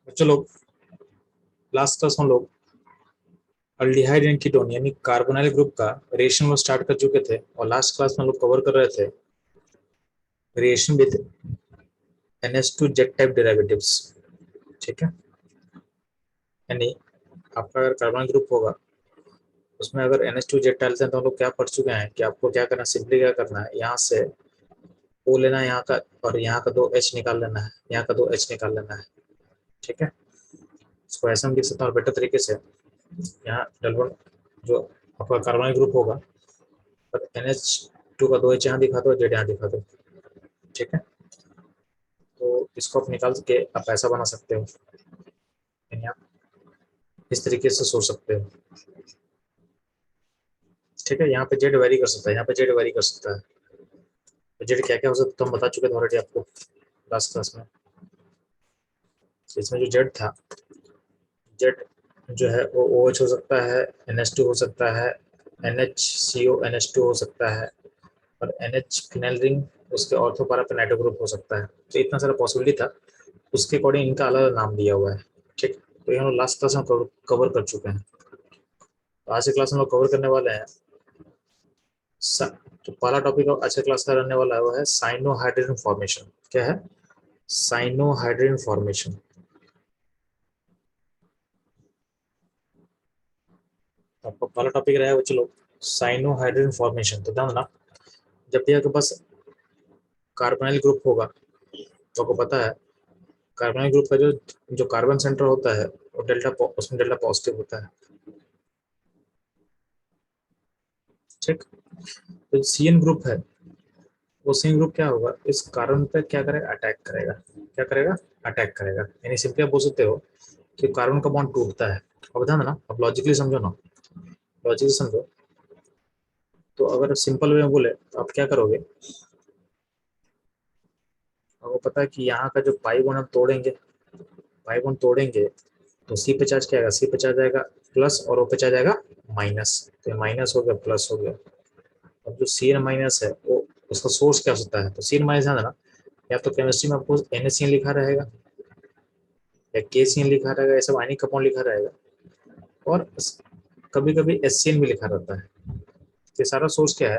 चलो, last class में लोग अल्डिहाइड एंड कीटोन यानी कार्बोनाइल ग्रुप का रिएक्शन वो स्टार्ट कर चुके थे और लास्ट क्लास में लोग कवर कर रहे थे reaction with NH2 jet type derivatives. ठीक है, यानी आपका अगर कार्बोनाइल ग्रुप होगा उसमें अगर NH2 जेट डालते हैं तो हम लोग क्या पढ़ चुके हैं कि आपको क्या करना, सिंपली क्या करना है, यहाँ से O लेना है यहाँ का और यहाँ का 2 H निकाल लेना है, यहाँ का 2 H निकाल लेना है। ठीक है, इसको ऐसा हम लिख सकते हैं और बेटर तरीके से यहाँ डबल जो आपका कार्बोनाइल ग्रुप होगा पर NH2 का 2H यहाँ दिखा दो, जेड यहाँ दिखा दो। ठीक है, तो इसको आप निकाल के आप ऐसा बना सकते हो, यानी आप इस तरीके से सोच सकते हो। ठीक है, यहाँ पे जेड वेरी कर सकता है, यहाँ पे जेड वेरी कर सकता है। तो जेड क्या क्या हो सकता है तो हम बता चुके थे ऑलरेडी आपको लास्ट क्लास में। इसमें जो जेड था, जेड जो है वो OH हो सकता है, NH2 हो सकता है, NHCO NH2 हो सकता है और NH फिनाइल रिंग उसके ऑर्थो पैरा पे नाइट्रो ग्रुप हो सकता है। तो इतना सारा पॉसिबिलिटी था, उसके अकॉर्डिंग इनका अलग अलग नाम दिया हुआ है। ठीक, तो ये हम लोग लास्ट क्लास में कवर कर चुके हैं। तो आज के क्लास में लोग कवर करने वाले हैं तो पहला टॉपिक आज के क्लास का रहने वाला है वो है साइनोहाइड्रिन फॉर्मेशन। क्या है? Cyanohydrin formation. आपका पहला टॉपिक रहेगा, चलो, साइनोहाइड्रिन फॉर्मेशन। तो ध्यान देना, जब भी आपके पास कार्बोनाइल ग्रुप होगा तो आपको पता है कार्बोनाइल ग्रुप का जो जो कार्बन सेंटर होता है वो उसमें डेल्टा पॉजिटिव होता है। ठीक, तो CN ग्रुप है, वो CN ग्रुप क्या होगा, इस कार्बन पे क्या करेगा, अटैक करेगा। क्या करेगा? अटैक करेगा। यानी सिंपली आप बोल सकते हो कि कार्बन का बॉन्ड टूटता है। अब ध्यान देना, अब लॉजिकली समझो ना, लॉजिकली समझो। तो अगर सिंपल वे में बोले तो आप क्या करोगे, आपको पता है कि यहाँ का जो पाई बॉन्ड हम तोड़ेंगे, पाई बॉन्ड तोड़ेंगे तो C पे चार्ज क्या आएगा, C पे चार्ज आएगा प्लस और O पे चार्ज आएगा माइनस। तो ये माइनस हो गया, प्लस हो गया। अब जो CN माइनस है वो उसका सोर्स क्या होता है, तो CN माइनस है ना, या तो केमिस्ट्री में आपको NaCN लिखा रहेगा या KCN लिखा रहेगा, ऐसा आयनिक कंपाउंड लिखा रहेगा और कभी कभी SCN भी लिखा रहता है। ये सारा सोर्स क्या है,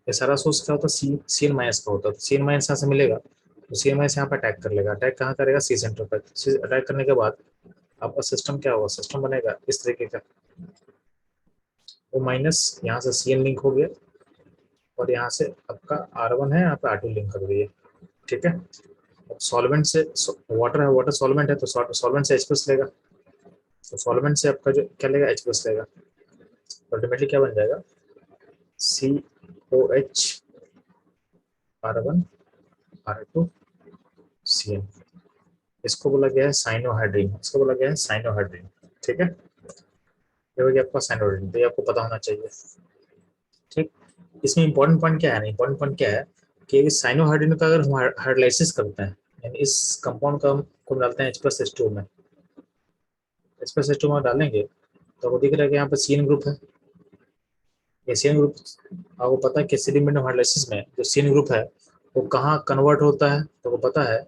ये सारा सोर्स क्या होता है, CN माइनस का होता है। तो CN माइनस यहाँ से मिलेगा तो CN माइनस यहाँ पर अटैक कर लेगा। अटैक कहाँ करेगा, C सेंटर पर। अटैक करने के बाद आपका सिस्टम क्या होगा, सिस्टम बनेगा इस तरीके का, वो माइनस यहाँ से CN लिंक हो गया और यहाँ से आपका R1 है, यहाँ पे R2 लिंक कर दिए। ठीक है, अब सॉल्वेंट से वाटर है, वाटर सॉल्वेंट है तो सॉल्वेंट से H+ लेगा, तो सॉल्वेंट से आपका जो क्या लेगा, H+ लेगा। अल्टीमेटली क्या बन जाएगा, COH R1 R2 CN। इसको बोला गया है साइनोहाइड्रिन, इसको बोला गया है साइनोहाइड्रिन। ठीक है, ये हो गया आपका साइनोहाइड्रिन, तो ये आपको पता होना चाहिए। ठीक, इसमें इंपॉर्टेंट पॉइंट क्या है ना, इंपॉर्टेंट पॉइंट क्या है कि इस साइनोहाइड्रिन का अगर हम हाइड्रोलाइसिस करते हैं, यानी इस कंपाउंड का को डालते हैं H+H2 में, H+H2 में डालेंगे तो आपको दिख रहा है कि यहाँ पर CN ग्रुप है। ये CN ग्रुप आपको पता है कि सेडिमेंट हाइड्रोलाइसिस में जो CN ग्रुप है वो कहाँ कन्वर्ट होता है, तो वो पता है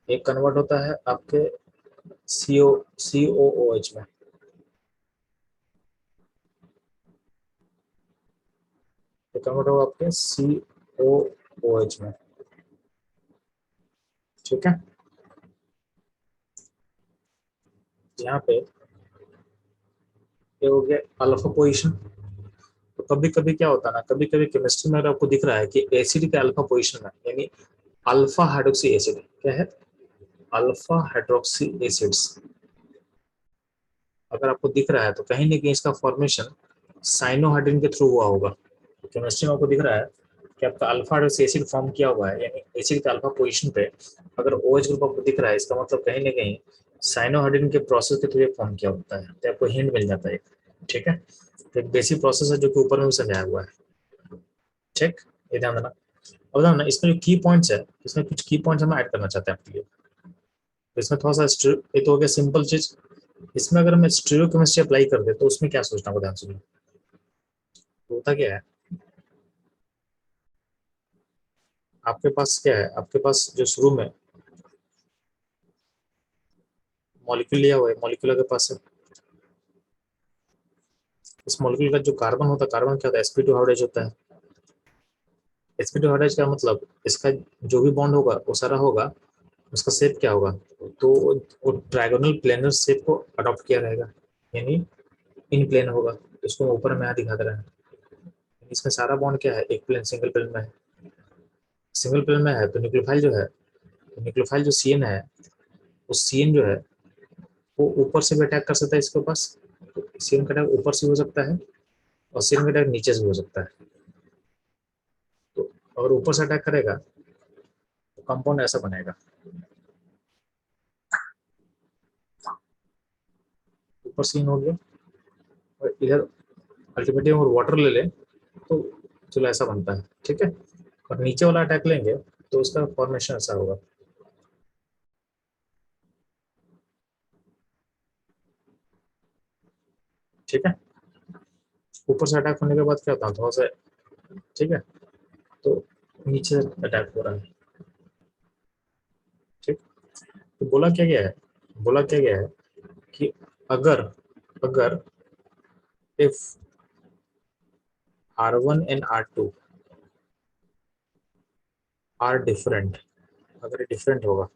एक कन्वर्ट होता है आपके COOH में। तो कन्वर्ट होगा आपके COOH में। ठीक है, यहाँ पे ये हो गया अल्फा पोजिशन। तो कभी कभी क्या होता है ना, कभी कभी केमिस्ट्री में अगर आपको दिख रहा है कि एसिड के अल्फा पोजिशन में, यानी अल्फा हाइड्रोक्सी एसिड, क्या है, अल्फा हाइड्रोक्सी एसिड्स अगर आपको दिख रहा है तो कहीं ना कहीं इसका फॉर्मेशन साइनोहाइड्रिन के थ्रू हुआ होगा। तो केमिस्ट्री में आपको दिख रहा है कि आपका अल्फा हाइड्रोक्सी एसिड फॉर्म किया हुआ है, यानी एसिड के अल्फा पोजीशन पे अगर OH ग्रुप आपको दिख रहा है, इसका मतलब कहीं ना कहीं साइनोहाइड्रिन के प्रोसेस के थ्रू फॉर्म किया होता है। तो आपको हिंट मिल जाता है। ठीक है, तो एक बेसिक प्रोसेस है जो कि ऊपर में भी समझाया हुआ है। ठीक, ये ध्यान देना। अब ध्यान देना, इसमें जो की पॉइंट्स है, इसमें कुछ की पॉइंट्स हम ऐड करना चाहते हैं आपके लिए। तो इसमें थोड़ा सा ये तो हो गया सिंपल चीज। इसमें अगर हम स्टीरियोकेमिस्ट्री अप्लाई कर दे तो उसमें क्या सोचना होगा, ध्यान सुनिए। तो होता क्या है, आपके पास क्या है, आपके पास जो शुरू में मॉलिक्यूल लिया हुआ है, मॉलिक्यूल के पास है, इस मॉलिक्यूल का जो कार्बन होता है, कार्बन क्या होता है, sp2 हाइड्रोजन होता है। sp2 हाइड्रोजन का मतलब इसका जो भी बॉन्ड होगा वो सारा होगा, उसका शेप क्या होगा, तो वो ट्रायगोनल प्लेनर शेप को अडॉप्ट किया रहेगा, यानी इन प्लेन होगा। इसको ऊपर में यहाँ दिखा दे रहा है, इसमें सारा बॉन्ड क्या है, एक प्लेन सिंगल प्लेन में है, सिंगल प्लेन में है। तो न्यूक्लियोफाइल जो है, न्यूक्लियोफाइल जो सीएन है, उस सीएन जो है वो ऊपर से भी अटैक कर सकता है इसके पास, तो सीएन का अटैक ऊपर से हो सकता है और सीएन का अटैक नीचे से हो सकता है। तो अगर ऊपर से अटैक करेगा तो कंपाउंड ऐसा बनेगा, ऊपर सीन हो गया, और इधर अल्टीमेटली अगर वाटर ले ले तो चलो ऐसा बनता है, ठीक है। और नीचे वाला अटैक लेंगे तो उसका फॉर्मेशन ऐसा होगा, ठीक है। ऊपर से अटैक होने के बाद क्या होता है, थोड़ा सा, ठीक है, तो नीचे अटैक हो रहा है, ठीक। तो बोला क्या गया है, बोला क्या गया है कि अगर अगर if R1 and R2 are different, अगर ये डिफरेंट होगा,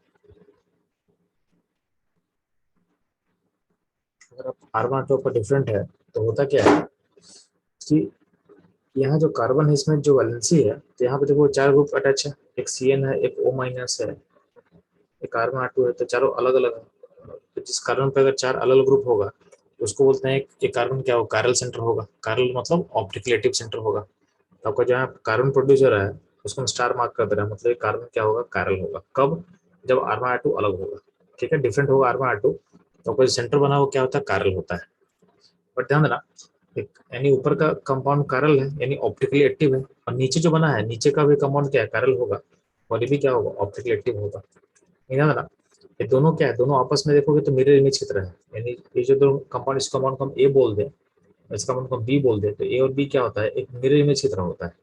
अगर आप R1 R2 पर डिफरेंट है, तो होता क्या है कि यहाँ जो कार्बन है इसमें जो वैलेंसी है, तो यहाँ पे देखो चार ग्रुप अटैच है, एक CN है, एक O माइनस है, एक कार्बन R2 है, तो चारों अलग अलग है। तो जिस कार्बन पे अगर चार अलग अलग ग्रुप होगा तो उसको बोलते हैं कि कार्बन क्या होगा, कायरल सेंटर होगा, कायरल मतलब ऑप्टिकलेटिव सेंटर होगा। तो आपका जहाँ कार्बन प्रोड्यूस हो रहा है उसको हम स्टार मार्क कर दे रहे हैं, मतलब कार्बन क्या होगा, कायरल होगा। कब, जब R1 R2 अलग होगा, ठीक है, डिफरेंट होगा R1 R2, तो आपका जो सेंटर बना वो क्या होता है, कायरल होता है। बट ध्यान देना, एक यानी ऊपर का कंपाउंड कायरल है यानी ऑप्टिकली एक्टिव है, और नीचे जो बना है नीचे का भी कंपाउंड क्या है, कायरल होगा, और ये भी क्या होगा, ऑप्टिकली एक्टिव होगा। ध्यान देना, ये दोनों क्या है, दोनों आपस में देखोगे तो मिरर इमेज की तरह है, यानी ये जो दो कंपाउंड, इस कंपाउंड को हम ए बोल दें, इस कंपाउंड को हम बी बोल दें, तो ए और बी क्या होता है, एक मिरर इमेज की तरह होता है।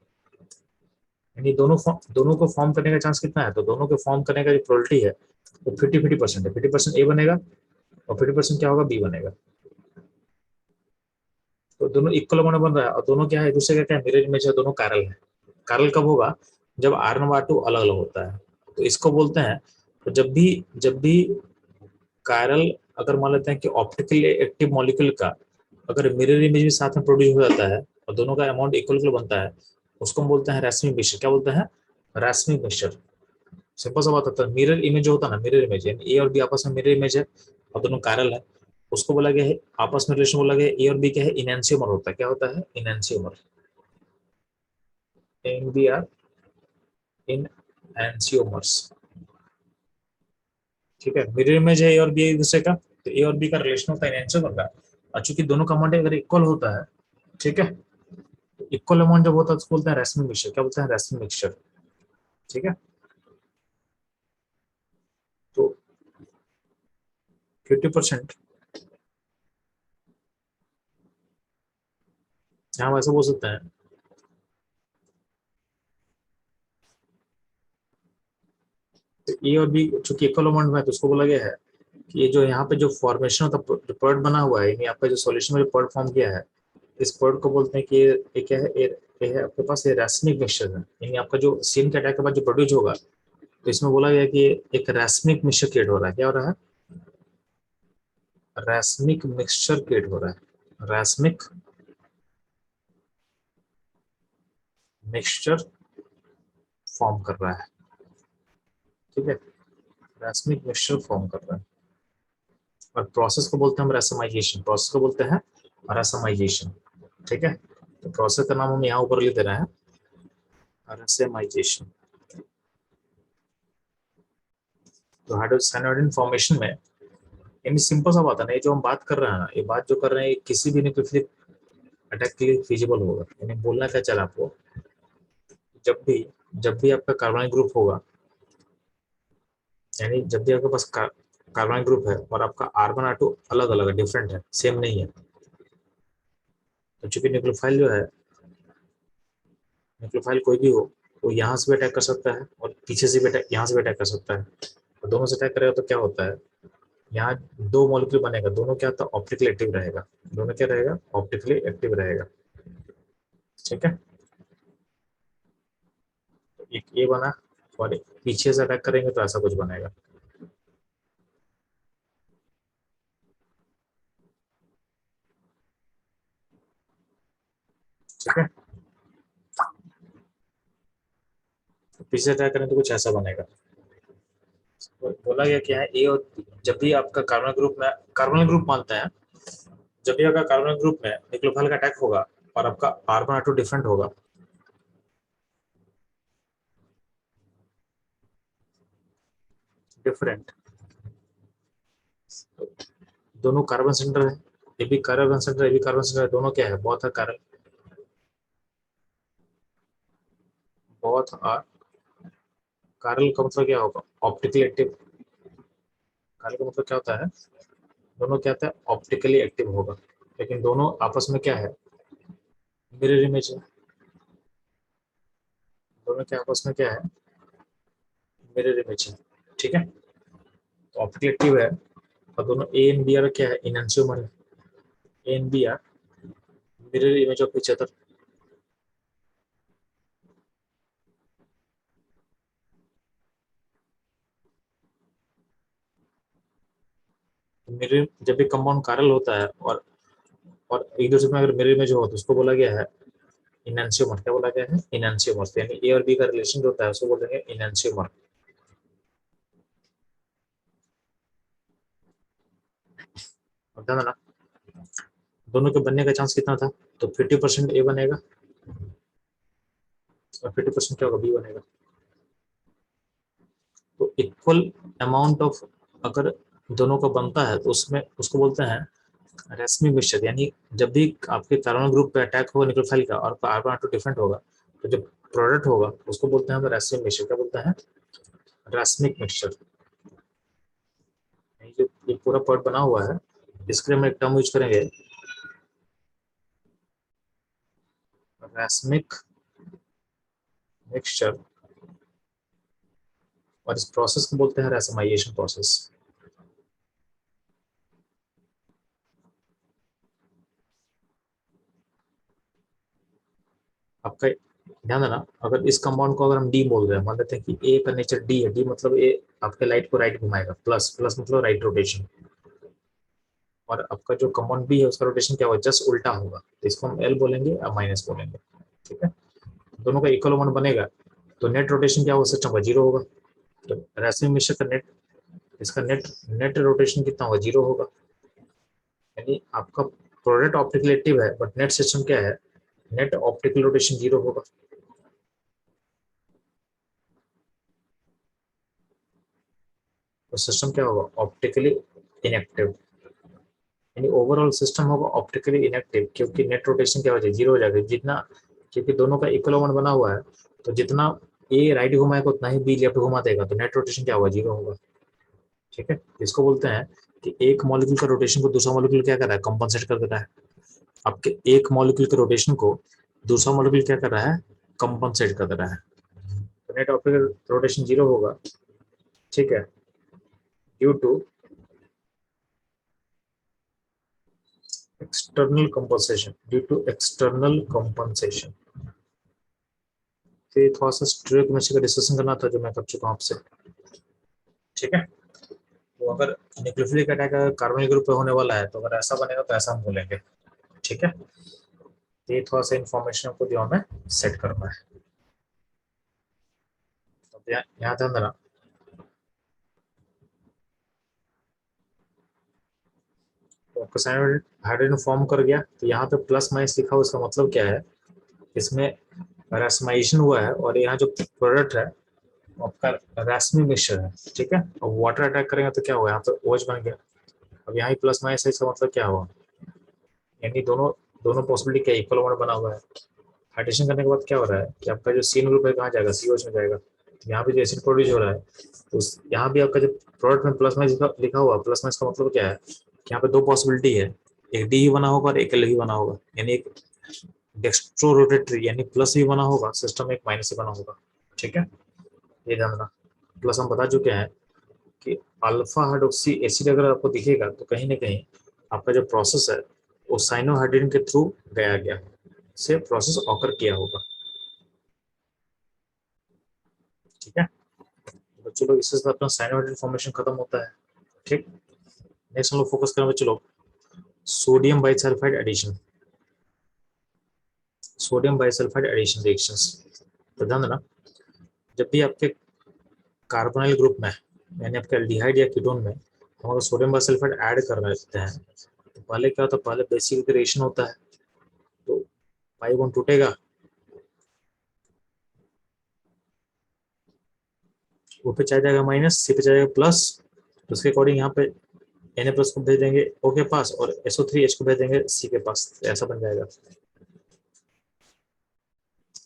यानी दोनों को फॉर्म करने का चांस कितना है, तो दोनों को फॉर्म करने का जो प्रोबेबिलिटी है वो 50-50% है, 50% ए बनेगा और 50% क्या होगा, बी बनेगा। तो दोनों इक्वल अमाउंट बन रहा है, और दोनों क्या है, एक दूसरे का क्या मिरर इमेज है, दोनों कारल है। कारल कब होगा, जब R1 R2 अलग अलग होता है, तो इसको बोलते हैं। तो जब भी कायरल, अगर मान लेते हैं कि ऑप्टिकली एक्टिव मॉलिक्यूल का अगर मिरर इमेज भी साथ में प्रोड्यूस हो जाता है और दोनों का अमाउंट इक्वल इक्वल बनता है, उसको हम बोलते हैं रैस्मिक मिक्सचर। क्या बोलते हैं, रैस्मिक मिक्सचर। सिंपल सा बात होता है, मिरर इमेज जो होता है ना, मिरर इमेज यानी ए और बी आपस में मिरर इमेज है और दोनों कायरल है, उसको बोला गया है, आपस में रिलेशन बोला गया है, ए और बी क्या है, इनैंसियोमर होता है। क्या होता है, इनैंसियोमर, एन बी आर, इन एंसियोमर्स, ठीक है। मिरर इमेज है ए और बी एक दूसरे का, तो ए और बी का रिलेशन होता है एनएंशियोमर का। और चूंकि दोनों का अमाउंट अगर इक्वल होता है, ठीक है, इक्वल अमाउंट जब होता है उसको बोलते हैं रैस्मिक मिक्सचर। क्या बोलते हैं, रैस्मिक मिक्सचर, ठीक है। तो 50% यहाँ वैसे बोल सकते हैं, तो ए और बी चूंकि इक्वल अमाउंट में है तो उसको बोला गया है कि ये जो यहाँ पे जो फॉर्मेशन होता है, जो पर्ड बना हुआ है, यानी आपका जो सॉल्यूशन में जो पर्ड फॉर्म किया है, इस पर्ड को बोलते हैं कि ये क्या है, ये है आपके पास, ये रैस्मिक मिक्सचर है। यानी आपका जो सीन के अटैक के बाद जो प्रोड्यूस होगा, तो इसमें बोला गया कि एक रैस्मिक मिक्सचर क्रिएट हो रहा है। क्या हो रहा है, रैस्मिक मिक्सचर क्रिएट हो रहा है, रैस्मिक मिक्सचर फॉर्म कर रहा है, ठीक है, रैस्मिक मिक्सचर फॉर्म कर रहा है। और प्रोसेस को बोलते हैं हम रैसमाइजेशन, प्रोसेस को बोलते हैं रैसमाइजेशन, ठीक है। तो प्रोसेस का नाम हम यहाँ ऊपर लिख दे रहे हैं, रैसमाइजेशन। तो हाइड्रोसाइनाइड फॉर्मेशन में, यानी सिंपल सा बात है ना, ये जो हम बात कर रहे हैं ना, ये बात जो कर रहे हैं, ये किसी भी न्यूक्लियोफिलिक अटैक के लिए फिजिबल होगा। यानी बोलना क्या चला आपको, जब भी जब भी आपका कार्बोनिक ग्रुप होगा, यानी जब भी आपके पास कार्बोनिक ग्रुप है और आपका R1 R2 अलग अलग है, डिफरेंट है, सेम नहीं है, तो चूंकि न्यूक्लियोफाइल जो है, न्यूक्लियोफाइल कोई भी हो, वो यहाँ से भी अटैक कर सकता है और पीछे से भी अटैक, यहाँ से भी अटैक कर सकता है, और दोनों से अटैक करेगा तो क्या होता है, यहाँ दो मॉलिक्यूल बनेगा, दोनों क्या था, ऑप्टिकली एक्टिव रहेगा, दोनों क्या रहेगा, ऑप्टिकली एक्टिव रहेगा। ठीक है, तो एक ये बना, और पीछे से अटैक करेंगे तो ऐसा कुछ बनेगा। ठीक है, तो पीछे से अटैक करें तो कुछ ऐसा बनेगा। तो बोला गया क्या है, ए और जब भी आपका कार्बन ग्रुप में, कार्बन ग्रुप मानते हैं, जब भी आपका कार्बन ग्रुप में न्यूक्लियोफाइल का अटैक होगा और आपका कार्बन एटो डिफरेंट होगा, डिफरेंट, दोनों कार्बन सेंटर है, ये भी कार्बन सेंटर, ये भी कार्बन सेंटर है, दोनों क्या है, बहुत है कार्बन, बहुत आर, कार्बन का मतलब क्या होगा, ऑप्टिकली एक्टिव, कार्बन का मतलब क्या होता है, दोनों क्या होता है, ऑप्टिकली एक्टिव होगा, लेकिन दोनों आपस में क्या है, मिरर इमेज है, दोनों के आपस में क्या है, मिरर इमेज है। ठीक है, तो ऑप्टिकली एक्टिव है, और दोनों ए एंड बी आर क्या है, इनएंशियोमर है, A and B are mirror image of each other. Mirror जब भी कंपाउंड कारल होता है और एक दूसरे में अगर मिरर इमेज हो तो उसको बोला गया है इनएंशियोमर। क्या बोला गया है, इनएंशियोमर, यानी ए और बी का रिलेशन जो होता है उसको बोलेंगे इनएंशियोमर। अब ध्यान देना, दोनों के बनने का चांस कितना था, तो 50% ए बनेगा और 50% क्या होगा, बी बनेगा। तो इक्वल अमाउंट ऑफ अगर दोनों का बनता है तो उसमें उसको बोलते हैं रेसमी मिक्सचर, यानी जब भी आपके कार्बन ग्रुप पे अटैक होगा न्यूक्लियोफाइल का और कार्बन एटो डिफरेंट होगा, तो जो प्रोडक्ट होगा उसको बोलते हैं हम रेसमी मिक्सचर। क्या बोलते हैं, रेसमिक मिक्सचर। ये पूरा पर्ट बना हुआ है, इसके लिए हम एक टर्म यूज करेंगे, रेसमिक मिक्सचर, और इस प्रोसेस को बोलते हैं रेसमाइजेशन प्रोसेस। आपका ध्यान देना, अगर इस कंपाउंड को अगर हम डी बोल रहे हैं, मान लेते हैं कि ए का नेचर डी है, डी मतलब ए आपके लाइट को राइट घुमाएगा, प्लस प्लस मतलब राइट रोटेशन, और आपका जो कंपाउंड बी है उसका रोटेशन क्या होगा, जस्ट उल्टा होगा, तो इसको हम एल बोलेंगे या माइनस बोलेंगे। ठीक है, दोनों का इक्वल वन बनेगा, तो नेट रोटेशन क्या होगा, सिस्टम का जीरो होगा। तो रेसिम मिश्र का नेट, इसका नेट नेट रोटेशन कितना होगा, जीरो होगा, यानी आपका प्रोडक्ट ऑप्टिकल एक्टिव है बट नेट सिस्टम क्या है, नेट ऑप्टिकल रोटेशन जीरो होगा। तो सिस्टम क्या होगा, ऑप्टिकली इनएक्टिव, यानी ओवरऑल सिस्टम होगा ऑप्टिकली इनएक्टिव, क्योंकि नेट रोटेशन क्या हो जाएगी, जीरो हो जाएगा जितना, क्योंकि दोनों का इक्वल ओवन बना हुआ है, तो जितना ए राइट घुमाएगा उतना ही बी लेफ्ट घुमा देगा, तो नेट रोटेशन क्या होगा, जीरो होगा। ठीक है, इसको बोलते हैं कि एक मॉलिक्यूल का रोटेशन को दूसरा मॉलिक्यूल क्या कर रहा है, कंपनसेट कर रहा है। आपके एक मॉलिक्यूल के रोटेशन को दूसरा मॉलिक्यूल क्या कर रहा है, कंपनसेट कर रहा है, तो नेट ऑप्टिकल रोटेशन जीरो होगा। ठीक है, due to external compensation, due to external compensation. फिर थोड़ा सा स्टीरियोकेमिस्ट्री का डिस्कशन करना था जो मैं कर चुका हूँ आपसे। ठीक है, तो अगर न्यूक्लियोफिलिक अटैक अगर कार्बोनिल ग्रुप पे होने वाला है तो अगर ऐसा बनेगा तो ऐसा हम बोलेंगे। ठीक है, तो ये थोड़ा सा इन्फॉर्मेशन आपको जो हमें सेट करना है, तो यहाँ ध्यान देना। तो आपका साइड हाइड्रोजन फॉर्म कर गया, तो यहाँ पे प्लस माइनस लिखा हुआ, इसका मतलब क्या है, इसमें रैस्माइजेशन हुआ है और यहाँ जो प्रोडक्ट है वो आपका रैस्मी मिक्सचर है। ठीक है, और वाटर अटैक करेंगे तो क्या होगा, यहाँ पे OH बन गया, अब यहाँ प्लस माइनस है, इसका मतलब क्या हुआ, यानी दोनों दोनों पॉसिबिलिटी क्या, इक्वल वन बना हुआ है। हाइड्रेशन करने के बाद क्या हो रहा है कि आपका जो सीन ग्रुप है कहाँ जाएगा, COH में जाएगा, तो यहाँ पे जो एसिड प्रोड्यूस हो रहा है, तो यहाँ भी आपका जो प्रोडक्ट में प्लस माइनस लिखा हुआ, प्लस माइनस का मतलब क्या है कि यहाँ पे दो पॉसिबिलिटी है, एक डी ही बना होगा और एक एल ही बना होगा, यानी एक डेक्स्ट्रो रोटेटरी यानी प्लस ही बना होगा, सिस्टम एक माइनस ही बना होगा। ठीक है, ये ध्यान रखना, प्लस हम बता चुके हैं, कि अल्फा हाइड्रोक्सी एसिड अगर आपको दिखेगा तो कहीं ना कहीं आपका जो प्रोसेस है वो साइनोहाइड्रिन के थ्रू गया से प्रोसेस ऑकर किया होगा। ठीक है, तो बच्चों लोग इससे अपना साइनोहाइड्रिन फॉर्मेशन खत्म होता है। ठीक, नेक्स्ट हम लोग फोकस करें बच्चों लोग sodium bisulphide addition, sodium bisulphide addition reactions. तो ध्यान देना, जब भी आपके कार्बोनाइल ग्रुप में यानी आपके एल्डिहाइड या कीटोन में हम अगर सोडियम बाइसल्फाइड ऐड कर देते हैं तो पहले क्या होता है, पहले बेसिक रिएक्शन होता है, तो पाई बॉन्ड टूटेगा, ओ पे चला जाएगा माइनस, सी पे चला जाएगा प्लस, तो उसके अकॉर्डिंग यहाँ पे Na प्लस को भेज देंगे O के पास और SO3H को भेज देंगे C के पास, तो ऐसा बन जाएगा।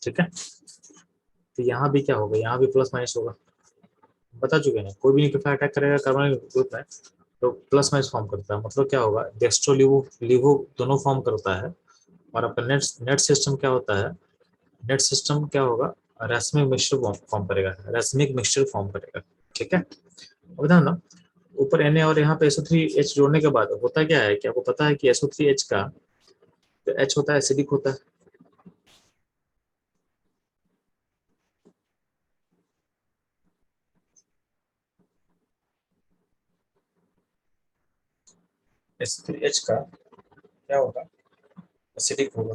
ठीक है, तो यहाँ भी क्या होगा, यहाँ भी प्लस माइनस होगा, बता चुके हैं कोई भी न्यूक्लियोफाइल अटैक करेगा कार्बोनिल ग्रुप में तो प्लस माइनस फॉर्म करता है, मतलब क्या होगा, डेक्स्ट्रो लिवो लिवो दोनों फॉर्म करता है। और आपका नेट नेट सिस्टम क्या होता है, नेट सिस्टम क्या होगा, रैस्मिक मिक्सचर फॉर्म करेगा, रैस्मिक मिक्सचर फॉर्म करेगा। ठीक है, अब ध्यान ना, ऊपर Na और यहाँ पे SO3H जोड़ने के बाद होता क्या है कि आपको पता है कि SO3H का तो H होता है एसिडिक होता है, SO3H का क्या होगा, एसिडिक होगा।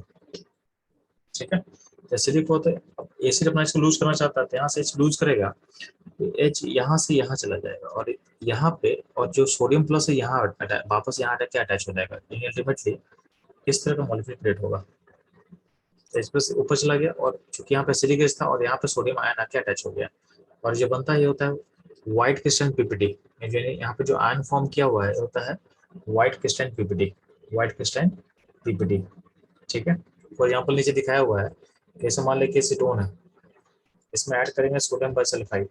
ठीक है, एसिडिक होता है, अब एसिड अपना इसको लूज करना चाहता है तो यहाँ से H लूज करेगा तो H यहाँ से यहाँ चला जाएगा और यहाँ पे, और जो सोडियम प्लस है यहाँ वापस यहाँ अटैक के अटैच हो जाएगा, अल्टीमेटली इस तरह का मॉलिक्यूल क्रिएट होगा। तो इस पर से ऊपर चला गया और चूंकि यहाँ पे एसिडिक एसिड था और यहाँ पे सोडियम आयन आके अटैच हो गया और जो बनता है ये होता है व्हाइट क्रिस्टल पीपीटी। यहाँ पे जो आयन फॉर्म किया हुआ है होता है white crystal PPT, white crystal PPT. ठीक है, फॉर एग्जाम्पल नीचे दिखाया हुआ है, जैसे मान लें कि एसीटोन है, इसमें ऐड करेंगे सोडियम बाइसल्फाइड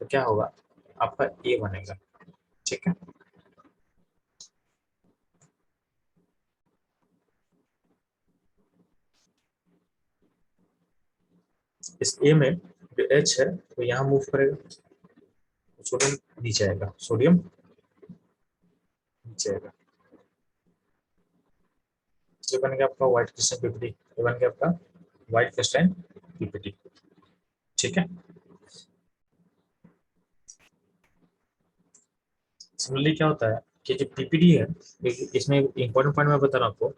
तो क्या होगा, आपका ए बनेगा। ठीक है, इस ए में जो एच है वो यहाँ मूव करेगा, सोडियम नीचे आएगा, सोडियम नीचे आएगा, ये बन गया आपका व्हाइट क्रिस्टल पीपीटी, ये बन गया आपका व्हाइट क्रिस्टल पीपीटी। ठीक है, सिमिलरली क्या होता है कि जो पीपीटी है, इसमें इंपॉर्टेंट पॉइंट मैं बता रहा हूँ आपको,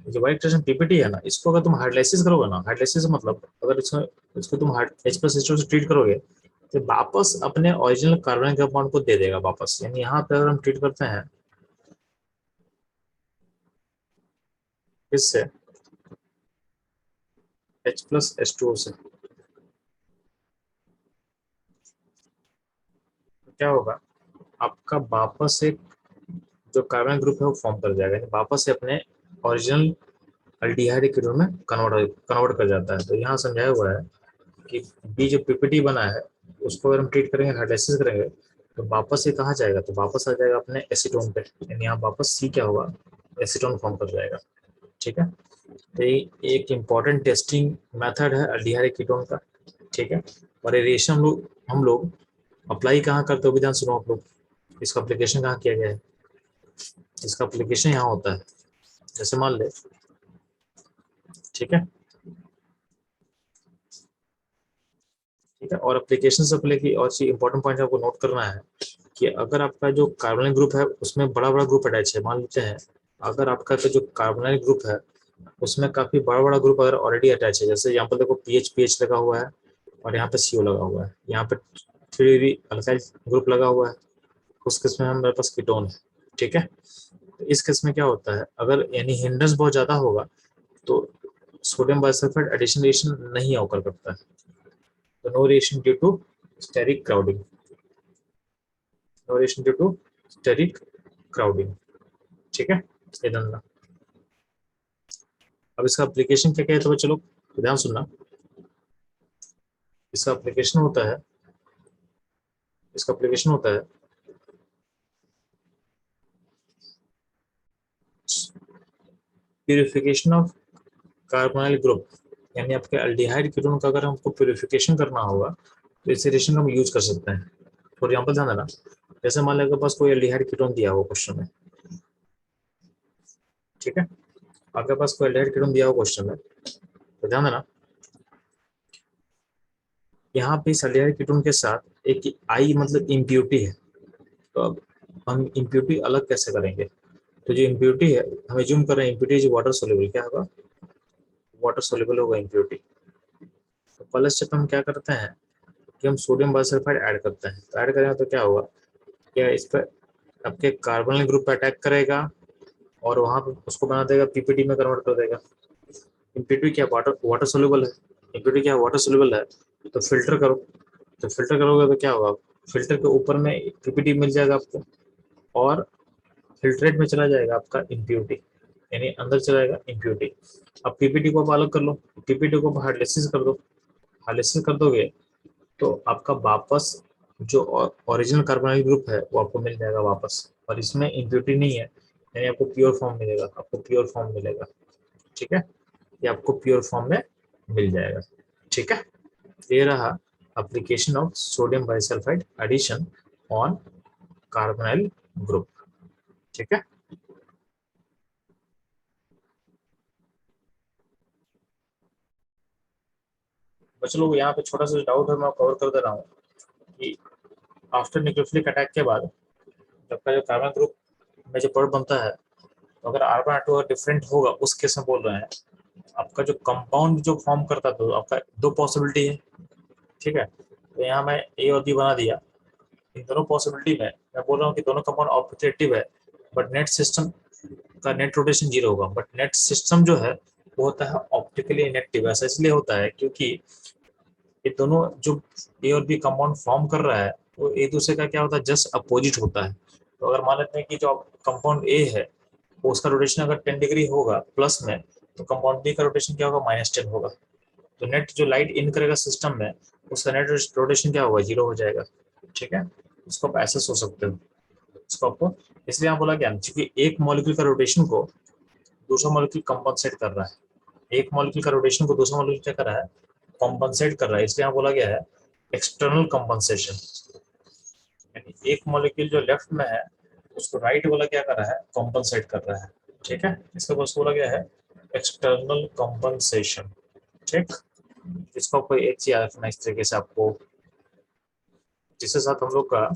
जो व्हाइट क्रिस्टल पीपीटी है ना, इसको अगर तुम हाइड्रोलाइसिस करोगे ना, हाइड्रोलाइसिस मतलब अगर इसमें इसको तुम H प्लस H2 से ट्रीट करोगे तो वापस अपने ओरिजिनल कार्बन कंपाउंड को दे देगा वापस, यानी यहाँ पे अगर हम ट्रीट करते हैं इससे H प्लस H2O से, तो क्या होगा, आपका वापस एक जो कार्बन ग्रुप है वो फॉर्म कर जाएगा, यानी वापस से अपने ओरिजिनल अल्डिहाइड कीटोन में कन्वर्ट कर जाता है। तो यहाँ समझाया हुआ है कि बी जो पीपीटी बना है उसको अगर हम ट्रीट करेंगे, हाइड्रोलाइसिस करेंगे तो वापस ये कहाँ जाएगा, तो वापस आ जाएगा अपने एसीटोन पे, यानी यहाँ वापस सी क्या होगा, एसीटोन फॉर्म कर जाएगा। ठीक है, तो ये एक इम्पॉर्टेंट टेस्टिंग मेथड है अल्डिहाइड कीटोन का। ठीक है, और ये रिएक्शन हम लोग अप्लाई कहाँ करते हो, विधान सुनो आप लोग, इसका एप्लीकेशन कहाँ किया गया है, इसका एप्लीकेशन यहाँ होता है, जैसे मान ले। ठीक है, ठीक है, और एप्लीकेशन से पहले की और चीज इंपॉर्टेंट पॉइंट आपको नोट करना है कि अगर आपका जो कार्बोनिल ग्रुप है उसमें बड़ा बड़ा ग्रुप अटैच है, मान लेते हैं अगर आपका जो कार्बोनिल ग्रुप है उसमें काफी बड़ा बड़ा ग्रुप अगर ऑलरेडी अटैच है, जैसे यहाँ पर देखो पीएच लगा हुआ है और यहाँ पे CO लगा हुआ है, यहाँ पे 3 अल्काइल ग्रुप लगा हुआ है, उस केस में हमारे पास कीटोन है। ठीक है, तो इस केस में क्या होता है, अगर यानी हिंड्रेंस बहुत ज्यादा होगा तो सोडियम बाइसल्फाइड एडिशन रिएक्शन नहीं ऑकर करता है, तो no reaction due to steric crowding, no reaction due to steric crowding. ठीक है, ये धंधा। अब इसका एप्लीकेशन क्या क्या है, तो चलो ध्यान सुनना, इसका एप्लीकेशन होता है, इसका एप्लीकेशन होता है प्यूरिफिकेशन ऑफ कार्बोनाइल ग्रुप, यानी आपके अल्डिहाइड कीटोन का अगर हमको प्यूरिफिकेशन करना होगा तो इस रिएक्शन हम यूज कर सकते हैं। फॉर एग्जाम्पल ध्यान देना, जैसे मान लो आपके पास कोई एल्डिहाइड कीटोन दिया हुआ क्वेश्चन में, ठीक है, आपके पास कोई एल्डिहाइड कीटोन दिया हुआ क्वेश्चन में, तो ध्यान देना यहाँ पे इस एल्डिहाइड कीटोन के साथ एक आई मतलब इम्प्यूरिटी है। तो अब हम इम्प्यूरिटी अलग कैसे करेंगे, तो जो इम्प्यूरिटी है हमें जूम कर रहे हैं, इम्प्यूरिटी जो वाटर सोल्यूबल क्या होगा, वाटर सोल्यूबल होगा इम्प्यूरिटी। तो पहले स्टेप हम क्या करते हैं कि हम सोडियम बाइसल्फाइड ऐड करते हैं, तो ऐड करेंगे तो क्या होगा, क्या इस पर आपके कार्बोनिल ग्रुप पे अटैक करेगा और वहां पे उसको बना देगा, पीपीटी में कन्वर्ट कर देगा। इम्प्यूरिटी क्या वाटर वाटर सोल्यूबल है, इम्प्यूरिटी क्या वाटर सोल्यूबल है, तो फिल्टर करो, तो फिल्टर करोगे तो क्या होगा, फिल्टर के ऊपर में पीपीटी मिल जाएगा आपको, और फिल्ट्रेट में चला जाएगा आपका इम्प्यूरिटी, यानी अंदर चला जाएगा इम्प्यूरिटी। अब पीपीटी को आप अलग कर लो, पीपीटी को हाइड्रोलाइसिस कर दो, हाइड्रोलाइसिस कर दोगे तो आपका वापस जो ओरिजिनल कार्बोनिल ग्रुप है वो आपको मिल जाएगा वापस, और इसमें इम्प्यूरिटी नहीं है, यानी आपको प्योर फॉर्म मिलेगा, आपको प्योर फॉर्म मिलेगा। ठीक है, ये आपको प्योर फॉर्म में मिल जाएगा। ठीक है, ये रहा application of sodium bisulphide addition on carbonyl group. ठीक है, बच्चों लोग यहाँ पे छोटा सा डाउट है मैं कवर कर दे रहा हूँ कि आफ्टर न्यूक्लियोफिलिक अटैक के बाद जब का जो कार्बन ग्रुप में जो प्रोडक्ट बनता है, तो अगर R1 R2 डिफरेंट होगा उस केस में बोल रहे हैं, आपका जो कंपाउंड जो फॉर्म करता है तो आपका दो पॉसिबिलिटी है। ठीक है, तो यहाँ मैं ए और बी बना दिया, इन दोनों पॉसिबिलिटी में मैं बोल रहा हूँ कि दोनों कंपाउंड ऑप्टेटिव है, बट नेट सिस्टम का नेट रोटेशन जीरो होगा, बट नेट सिस्टम जो है वो होता है ऑप्टिकली इनेक्टिव। ऐसा इसलिए होता है क्योंकि ये दोनों जो ए और बी कंपाउंड फॉर्म कर रहा है वो एक दूसरे का क्या होता है, जस्ट अपोजिट होता है। तो अगर मान लेते हैं कि जो कंपाउंड ए है वो उसका रोटेशन अगर 10 डिग्री होगा प्लस में, तो कंपाउंड बी का रोटेशन क्या होगा, -10 होगा। तो नेट जो लाइट इन करेगा सिस्टम में उसका नेट रोटेशन क्या होगा, जीरो हो जाएगा। ठीक है, उसको आप ऐसे सोच सकते हो, उसको आपको इसलिए यहाँ बोला गया क्योंकि एक मॉलिक्यूल का रोटेशन को दूसरा मॉलिक्यूल कंपनसेट कर रहा है, एक मॉलिक्यूल का रोटेशन को दूसरा मॉलिक्यूल क्या कर रहा है, कॉम्पनसेट कर रहा है, इसलिए यहाँ बोला गया है एक्सटर्नल कॉम्पनसेशन। यानी एक मॉलिक्यूल जो लेफ्ट में है उसको राइट वाला क्या कर रहा है, कॉम्पनसेट कर रहा है। ठीक है, इसका बस बोला गया है एक्सटर्नल कॉम्पनसेशन। ठीक, इसको कोई एक चीज याद रखना इस तरीके से आपको, जिसके साथ हम लोग का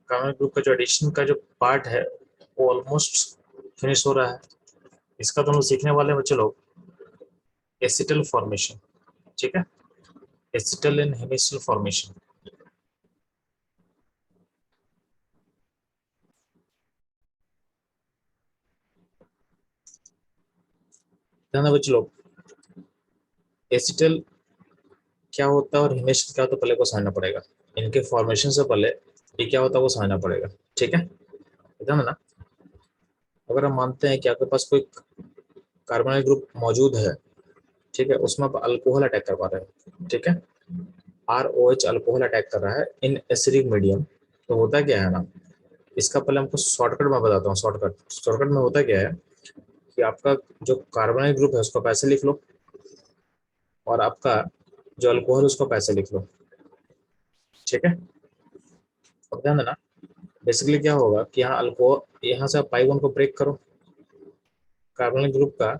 कार्बन ग्रुप का जो एडिशन का जो पार्ट है वो ऑलमोस्ट फिनिश हो रहा है। इसका तो हम लोग सीखने वाले हैं बच्चे लोग एसिटल फॉर्मेशन। ठीक है, एसिटल एंड हेमिस्टल फॉर्मेशन। ध्यान दें बच्चे लोग, एसिटल क्या होता है और हेमिस्टल क्या होता है पहले को समझना पड़ेगा, इनके फॉर्मेशन से पहले ये क्या होता है वो समझना पड़ेगा। ठीक है, ध्यान देना, अगर हम मानते हैं कि आपके पास कोई कार्बोनिल ग्रुप मौजूद है, ठीक है, उसमें आप अल्कोहल अटैक करवा रहे हैं, ठीक है, ROH अल्कोहल अटैक कर रहा है इन एसिडिक मीडियम, तो होता क्या है ना, इसका पहले हमको शॉर्टकट में बताता हूँ। शॉर्टकट शॉर्टकट में होता क्या है कि आपका जो कार्बोनिल ग्रुप है उसको पैसे लिख लो, और आपका जो अल्कोहल उसको पैसे लिख लो। ठीक है, अब ध्यान देना, बेसिकली क्या होगा कि यहाँ अल्कोहल, यहाँ से आप पाई बॉन्ड को ब्रेक करो, कार्बोनिल ग्रुप का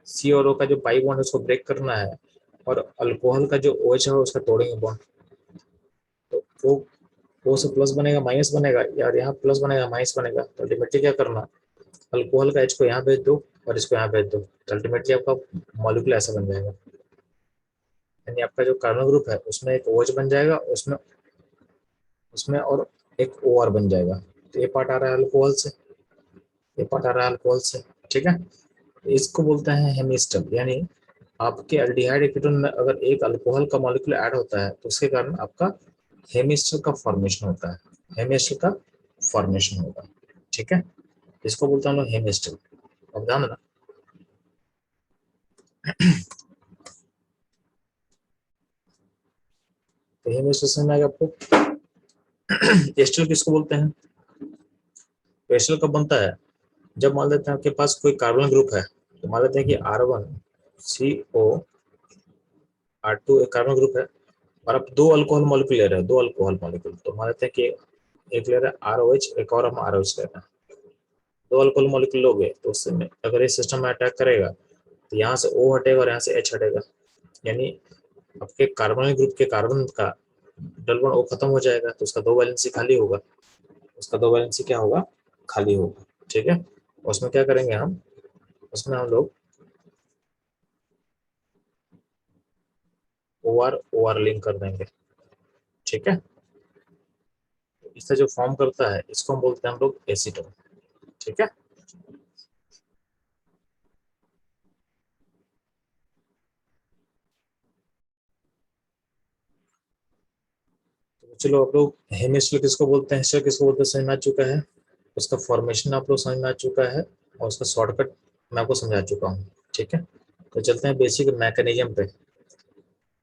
सी और ओ का जो पाई बॉन्ड है उसको ब्रेक करना है, और अल्कोहल का जो OH है उसका तोड़ेंगे बॉन्ड, तो वो से प्लस बनेगा माइनस बनेगा, यार यहाँ प्लस बनेगा माइनस बनेगा, तो अल्टीमेटली क्या करना, अल्कोहल का H को यहाँ भेज दो और इसको यहाँ भेज दो, तो अल्टीमेटली आपका मॉलिक्यूल ऐसा बन जाएगा, यानी आपका जो कार्बन ग्रुप है उसमें एक OH बन जाएगा, उसमें उसमें और एक OR बन जाएगा, तो ये पार्ट आ रहा है अल्कोहल से, ये पार्ट आ रहा है अल्कोहल से। ठीक है, इसको बोलते हैं हेमिस्टर, यानी आपके एल्डिहाइड कीटोन में अगर एक अल्कोहल का मॉलिक्यूल ऐड होता है तो उसके कारण आपका हेमिस्टर का फॉर्मेशन होता है, हेमिस्टर का फॉर्मेशन होगा। ठीक है, इसको बोलते हैं हम लोग हेमिस्टर। अब ध्यान देना, तो हेमिस्टर समझ में आएगा आपको। एस्टर किसको बोलते हैं, एस्टर कब बनता है, जब मान लेते हैं आपके पास कोई कार्बन ग्रुप है, तो मान लेते हैं कि R1 CO R2 एक कार्बन ग्रुप है, और अब दो अल्कोहल मॉलिक्यूल ले रहे हैं, दो अल्कोहल मॉलिक्यूल, तो मान लेते हैं कि एक ले रहा है ROH, एक और हम ROH ले रहे हैं। दो अल्कोहल मॉलिक्यूल लोगे तो उसमें अगर इस सिस्टम में अटैक करेगा तो यहाँ से O हटेगा और यहाँ से H हटेगा, यानी आपके कार्बोनिल ग्रुप के कार्बन का डबल बॉन्ड O खत्म हो जाएगा, तो उसका दो वैलेंसी खाली होगा, उसका दो वैलेंसी क्या होगा, खाली होगा। ठीक है, उसमें क्या करेंगे हम, उसमें हम लोग OR लिंक कर देंगे। ठीक है, इससे जो फॉर्म करता है इसको हम बोलते हैं हम लोग एसीटोन। ठीक है, तो चलो आप लोग हेमिस्टर किसको बोलते हैं, हेस्टर किसको बोलते हैं समझ में आ चुका है, उसका फॉर्मेशन आप लोग समझ में आ चुका है, और उसका शॉर्टकट मैं आपको समझा चुका हूँ। ठीक है, तो चलते हैं बेसिक मैकेनिज्म पे।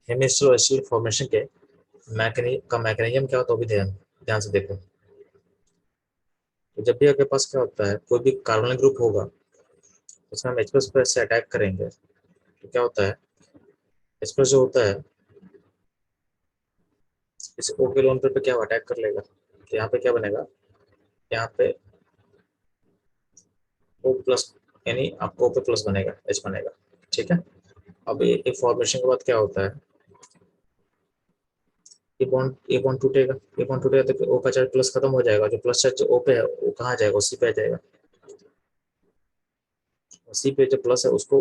हेमिस्टर और एस्टर फॉर्मेशन के मैकेनिज्म क्या होता है वो भी ध्यान ध्यान से देखो। तो जब भी आपके पास क्या होता है, कोई भी कार्बोनिल ग्रुप होगा उसमें हम H+ पर से अटैक करेंगे तो क्या होता है, H+ जो होता है इस O के लोन पे क्या अटैक कर लेगा, तो यहाँ पे क्या बनेगा, यहाँ पे O+, यानी आपको O पे+ बनेगा, H बनेगा। ठीक है, अब ये फॉर्मेशन के बाद क्या होता है, ये बॉन्ड टूटेगा, ये बॉन्ड टूटेगा तो O का चार्ज प्लस खत्म हो जाएगा, जो प्लस चार्ज जो O पे है वो कहाँ जाएगा, उसी पे आ जाएगा, उसी पे जो प्लस है उसको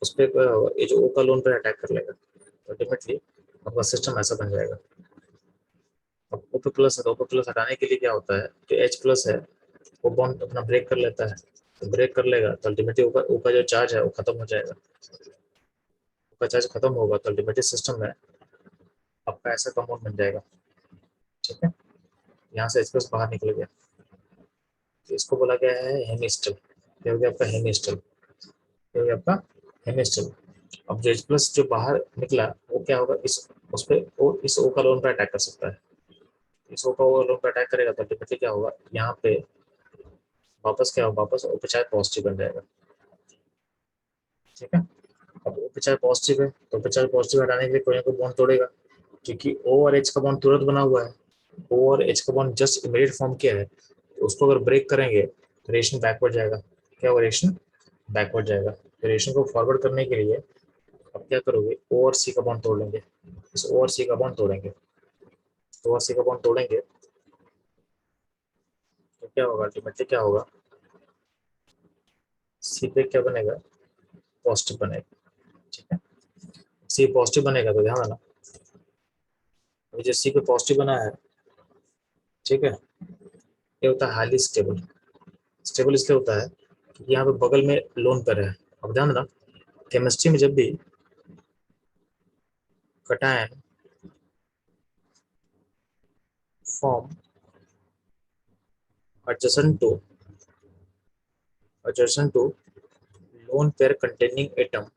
उस पे ये जो O का लोन पे अटैक कर लेगा, अल्टीमेटली आपका सिस्टम ऐसा बन जाएगा। अब O पे+ है तो O पे+ हटाने के लिए क्या होता है, जो H+ है वो बॉन्ड अपना ब्रेक कर लेता है, तो ब्रेक कर लेगा तो अल्टीमेटली O का जो चार्ज है वो खत्म हो जाएगा, O का चार्ज खत्म होगा तो अल्टीमेटली सिस्टम में आपका ऐसा कंपाउंड बन जाएगा। ठीक है, यहाँ से H+ बाहर निकल गया, तो इसको बोला गया है हेमिस्टल। ये हो गया आपका हेमिस्टल, ये हो गया आपका हेमिस्टल। अब जो H+ जो बाहर निकला वो क्या होगा, इस उस पे वो इस O का लोन पे अटैक कर सकता है, इस O का लोन पे अटैक करेगा तो अल्टीमेटली क्या होगा, यहाँ पे वापस क्या होगा, वापस O पे चार्ज पॉजिटिव बन जाएगा। ठीक है, अब O पे चार्ज पॉजिटिव है तो O पे चार्ज पॉजिटिव हटाने के लिए कोई ना कोई बॉन्ड तोड़ेगा, क्योंकि O और H का बॉन्ड तुरंत बना हुआ है, O और H का बॉन्ड जस्ट इमीडिएट फॉर्म किया है, तो उसको अगर ब्रेक करेंगे तो रिएक्शन बैकवर्ड जाएगा। क्या होगा, रिएक्शन बैकवर्ड जाएगा, तो रिएक्शन को फॉरवर्ड करने के लिए अब क्या करोगे, O और C का बॉन्ड तोड़ लेंगे, इस O और C का बॉन्ड तोड़ेंगे, तो O और C का बॉन्ड तोड़ेंगे तो क्या होगा, अल्टीमेटली क्या होगा, C पे क्या बनेगा, पॉजिटिव बनेगा। ठीक है, C पॉजिटिव बनेगा तो ध्यान देना, अभी जो C पे पॉजिटिव बना है, ठीक है, ये होता है हाईली स्टेबल। स्टेबल इसलिए होता है क्योंकि यहाँ पे बगल में लोन पर है। अब ध्यान देना, केमिस्ट्री में जब भी cation form adjacent to adjacent to lone pair containing atom,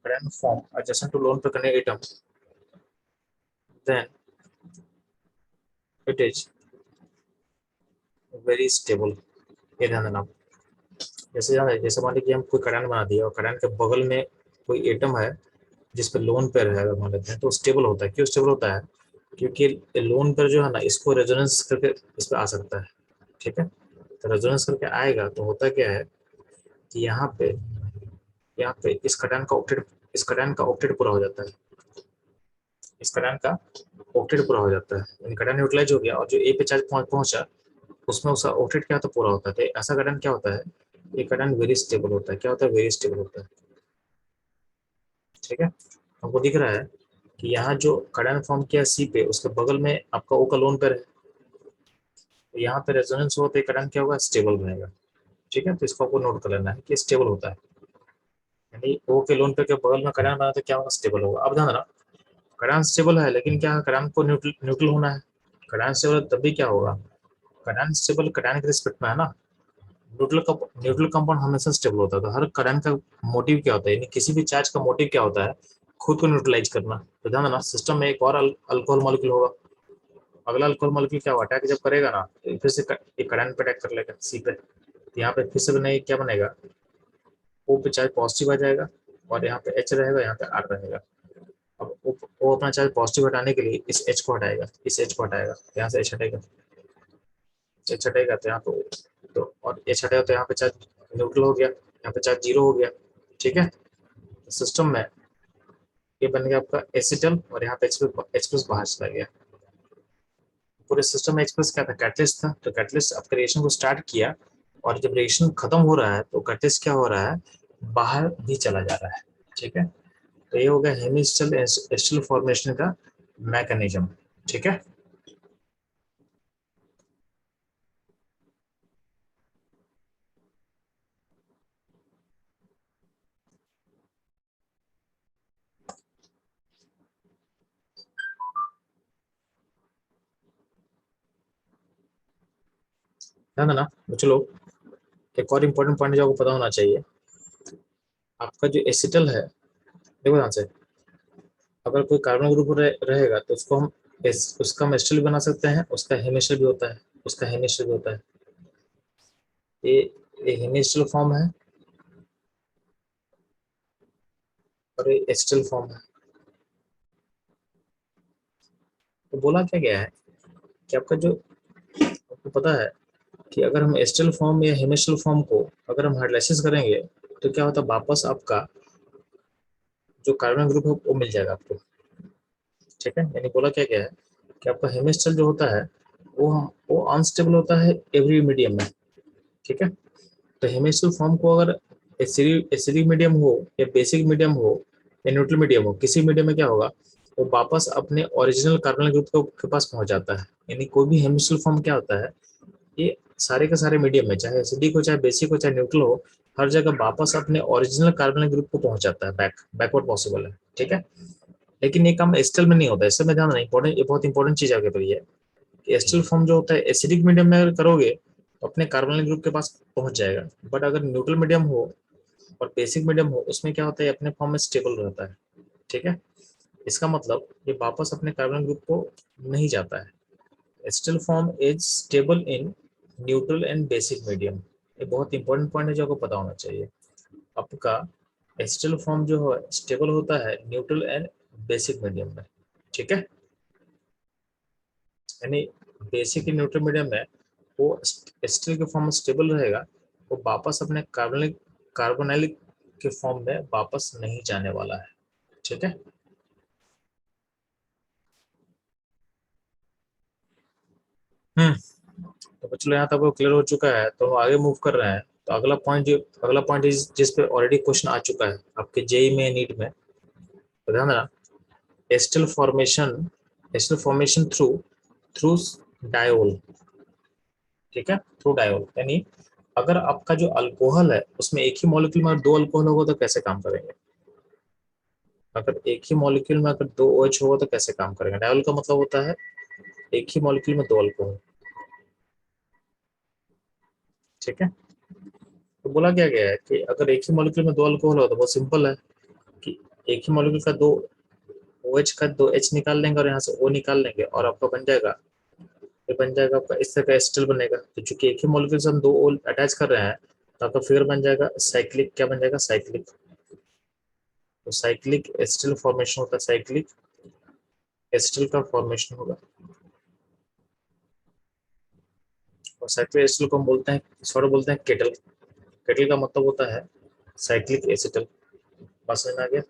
cation form adjacent to lone pair containing atom, then it is very stable। ये ध्यान देना, जैसे मान लीजिए हम कोई कटायन बना दिया और कटायन के बगल में कोई एटम है जिस पे लोन पेयर है अगर मान लेते हैं, तो स्टेबल होता है। क्यों स्टेबल होता है, क्योंकि लोन पेयर जो है ना इसको रेजोनेंस करके इस पे आ सकता है। ठीक है, तो रेजोनेंस करके आएगा तो होता क्या है कि यहाँ पे इस कटायन का ऑक्टेट पूरा हो जाता है, इस कटायन का ऑक्टेट पूरा हो जाता है, यानी कटायन न्यूट्रलाइज हो गया और जो ए पे चार्ज पहुंचा उसमें उसका ऑक्टेट क्या होता है, पूरा होता है। तो ऐसा कटायन क्या होता है, ये कटायन वेरी स्टेबल होता है। क्या होता है, वेरी स्टेबल होता है। ठीक है, हमको दिख रहा है कि यहाँ जो कटायन फॉर्म किया सी पे उसके बगल में आपका ओ का लोन पेयर है, तो यहाँ पे रेजोनेंस हुआ तो ये कटायन क्या होगा, स्टेबल रहेगा। ठीक है, तो इसको आपको नोट कर लेना है कि स्टेबल होता है, यानी ओ के लोन पेयर के बगल में कटायन बना तो क्या होगा, स्टेबल होगा। अब ध्यान रखना, कटायन स्टेबल है लेकिन क्या है, कटायन को न्यूट्रल न्यूट्रल होना है। कटायन स्टेबल तभी क्या होगा, कटायन स्टेबल कटायन के रिस्पेक्ट में है ना, न्यूट्रल कंपाउंड हमेशा स्टेबल होता है। तो हर कटायन का मोटिव क्या होता है, यानी किसी भी चार्ज का मोटिव क्या होता है, खुद को न्यूट्रलाइज करना। तो ध्यान देना, सिस्टम में एक और अल्कोहल मॉलिक्यूल होगा, अगला अल्कोहल मॉलिक्यूल क्या होगा, अटैक जब करेगा ना तो फिर से एक कटायन पे अटैक कर लेगा सी पे, तो यहाँ पे फिर से बने क्या बनेगा, O पे चार्ज पॉजिटिव आ जाएगा और यहाँ पे H रहेगा, यहाँ पे R रहेगा। अब वो अपना चार्ज पॉजिटिव हटाने के लिए इस H को हटाएगा, इस H को हटाएगा, यहाँ से H हटेगा, H हटेगा तो यहाँ पे तो और H हटेगा तो यहाँ पे चार्ज न्यूट्रल हो गया, यहाँ पे चार्ज जीरो हो गया। ठीक है, सिस्टम में ये बन गया आपका एसिटल और यहाँ पे H प्लस बाहर चला गया। पूरे सिस्टम में H प्लस क्या था, कैटलिस्ट था, तो कैटलिस्ट आपका रिएक्शन को स्टार्ट किया और जब रिएक्शन खत्म हो रहा है तो कैटलिस्ट क्या हो रहा है, बाहर भी चला जा रहा है। ठीक है, तो ये हो गया हेमिस्टल एस्टल फॉर्मेशन का मैकेनिज्म। ठीक है, ध्यान देना। तो चलो, एक और इम्पोर्टेंट पॉइंट जो आपको पता होना चाहिए, आपका जो एसिटल है, देखो ध्यान से, अगर कोई कार्बन ग्रुप रहेगा तो उसको हम उसका हम एस्टर भी बना सकते हैं, उसका हेमिस्टर भी होता है, उसका हेमिस्टर भी होता है। ये ये हेमिस्टर फॉर्म है और ये एस्टल फॉर्म है। तो बोला क्या गया है कि आपका जो, आपको पता है कि अगर हम एस्टल फॉर्म या हेमिस्टर फॉर्म को अगर हम हाइड्रोलाइसिस करेंगे तो क्या होता है, वापस आपका जो कार्बन ग्रुप है वो मिल जाएगा आपको। ठीक है, यानी बोला क्या गया है कि आपका हेमिस्टर जो होता है वो वो अनस्टेबल होता है एवरी मीडियम में। ठीक है, तो हेमिस्टर फॉर्म को अगर एसिडिक मीडियम हो या बेसिक मीडियम हो या न्यूट्रल मीडियम हो, किसी मीडियम में क्या होगा, वो वापस अपने ओरिजिनल कार्बन ग्रुप के पास पहुंच जाता है। यानी कोई भी हेमिस्टर फॉर्म क्या होता है, ये सारे के सारे मीडियम में, चाहे एसिडिक हो, चाहे बेसिक हो, चाहे न्यूट्रल हो, हर जगह वापस अपने ओरिजिनल कार्बन ग्रुप को पहुंच जाता है, बैकवर्ड पॉसिबल है। ठीक है, लेकिन ये काम एस्टल में नहीं होता है, इससे मैं ध्यान रखना इंपॉर्टेंट, ये बहुत इंपॉर्टेंट चीज आगे पर है कि एस्टल फॉर्म जो होता है एसिडिक मीडियम में अगर करोगे तो अपने कार्बोनिल ग्रुप के पास पहुंच जाएगा, बट अगर न्यूट्रल मीडियम हो और बेसिक मीडियम हो उसमें क्या होता है, अपने फॉर्म में स्टेबल रहता है। ठीक है, इसका मतलब ये वापस अपने कार्बोनिल ग्रुप को नहीं जाता है। Acetal form is stable in neutral and basic medium. ये बहुत इंपॉर्टेंट पॉइंट है जो आपको पता होना चाहिए। आपका एस्टल फॉर्म जो है स्टेबल होता है न्यूट्रल एंड बेसिक मीडियम में। ठीक है, यानी बेसिक न्यूट्रल मीडियम में वो स्टील के फॉर्म में स्टेबल रहेगा, वो वापस अपने कार्बोनिलिक के फॉर्म में वापस नहीं जाने वाला है। ठीक है, तो चलो यहाँ तक वो क्लियर हो चुका है, तो हम आगे मूव कर रहे हैं। तो अगला पॉइंट जिस पे ऑलरेडी क्वेश्चन आ चुका है आपके जेई में, नीट में, तो ध्यान देना। Acetal formation, acetal formation through through diol. ठीक है, थ्रू डायोल, यानी अगर आपका जो अल्कोहल है उसमें एक ही मॉलिक्यूल में दो अल्कोहल होगा तो कैसे काम करेंगे, अगर एक ही मॉलिक्यूल में अगर दो OH होगा तो कैसे काम करेंगे। डायोल का मतलब होता है एक ही मॉलिक्यूल में दो अल्कोहल। ठीक है, तो बोला क्या गया है कि अगर एक ही मॉलिक्यूल में दो अल्कोहल हो तो बहुत सिंपल है कि एक ही मॉलिक्यूल का दो OH का दो H निकाल लेंगे और यहाँ से O निकाल लेंगे और आपका बन जाएगा, ये बन जाएगा आपका इस तरह का एस्टल बनेगा। तो चूंकि एक ही मॉलिक्यूल से हम दो O अटैच कर रहे हैं तो आपका फिगर बन जाएगा साइक्लिक, क्या बन जाएगा, साइक्लिक। तो साइक्लिक एस्टल फॉर्मेशन होता है, साइक्लिक एस्टल का फॉर्मेशन होगा। और साइक्लिक एसिटल को हम बोलते हैं, सॉरी बोलते हैं केटल। केटल का मतलब होता है साइक्लिक एसिटल। बात समझ में आ गया।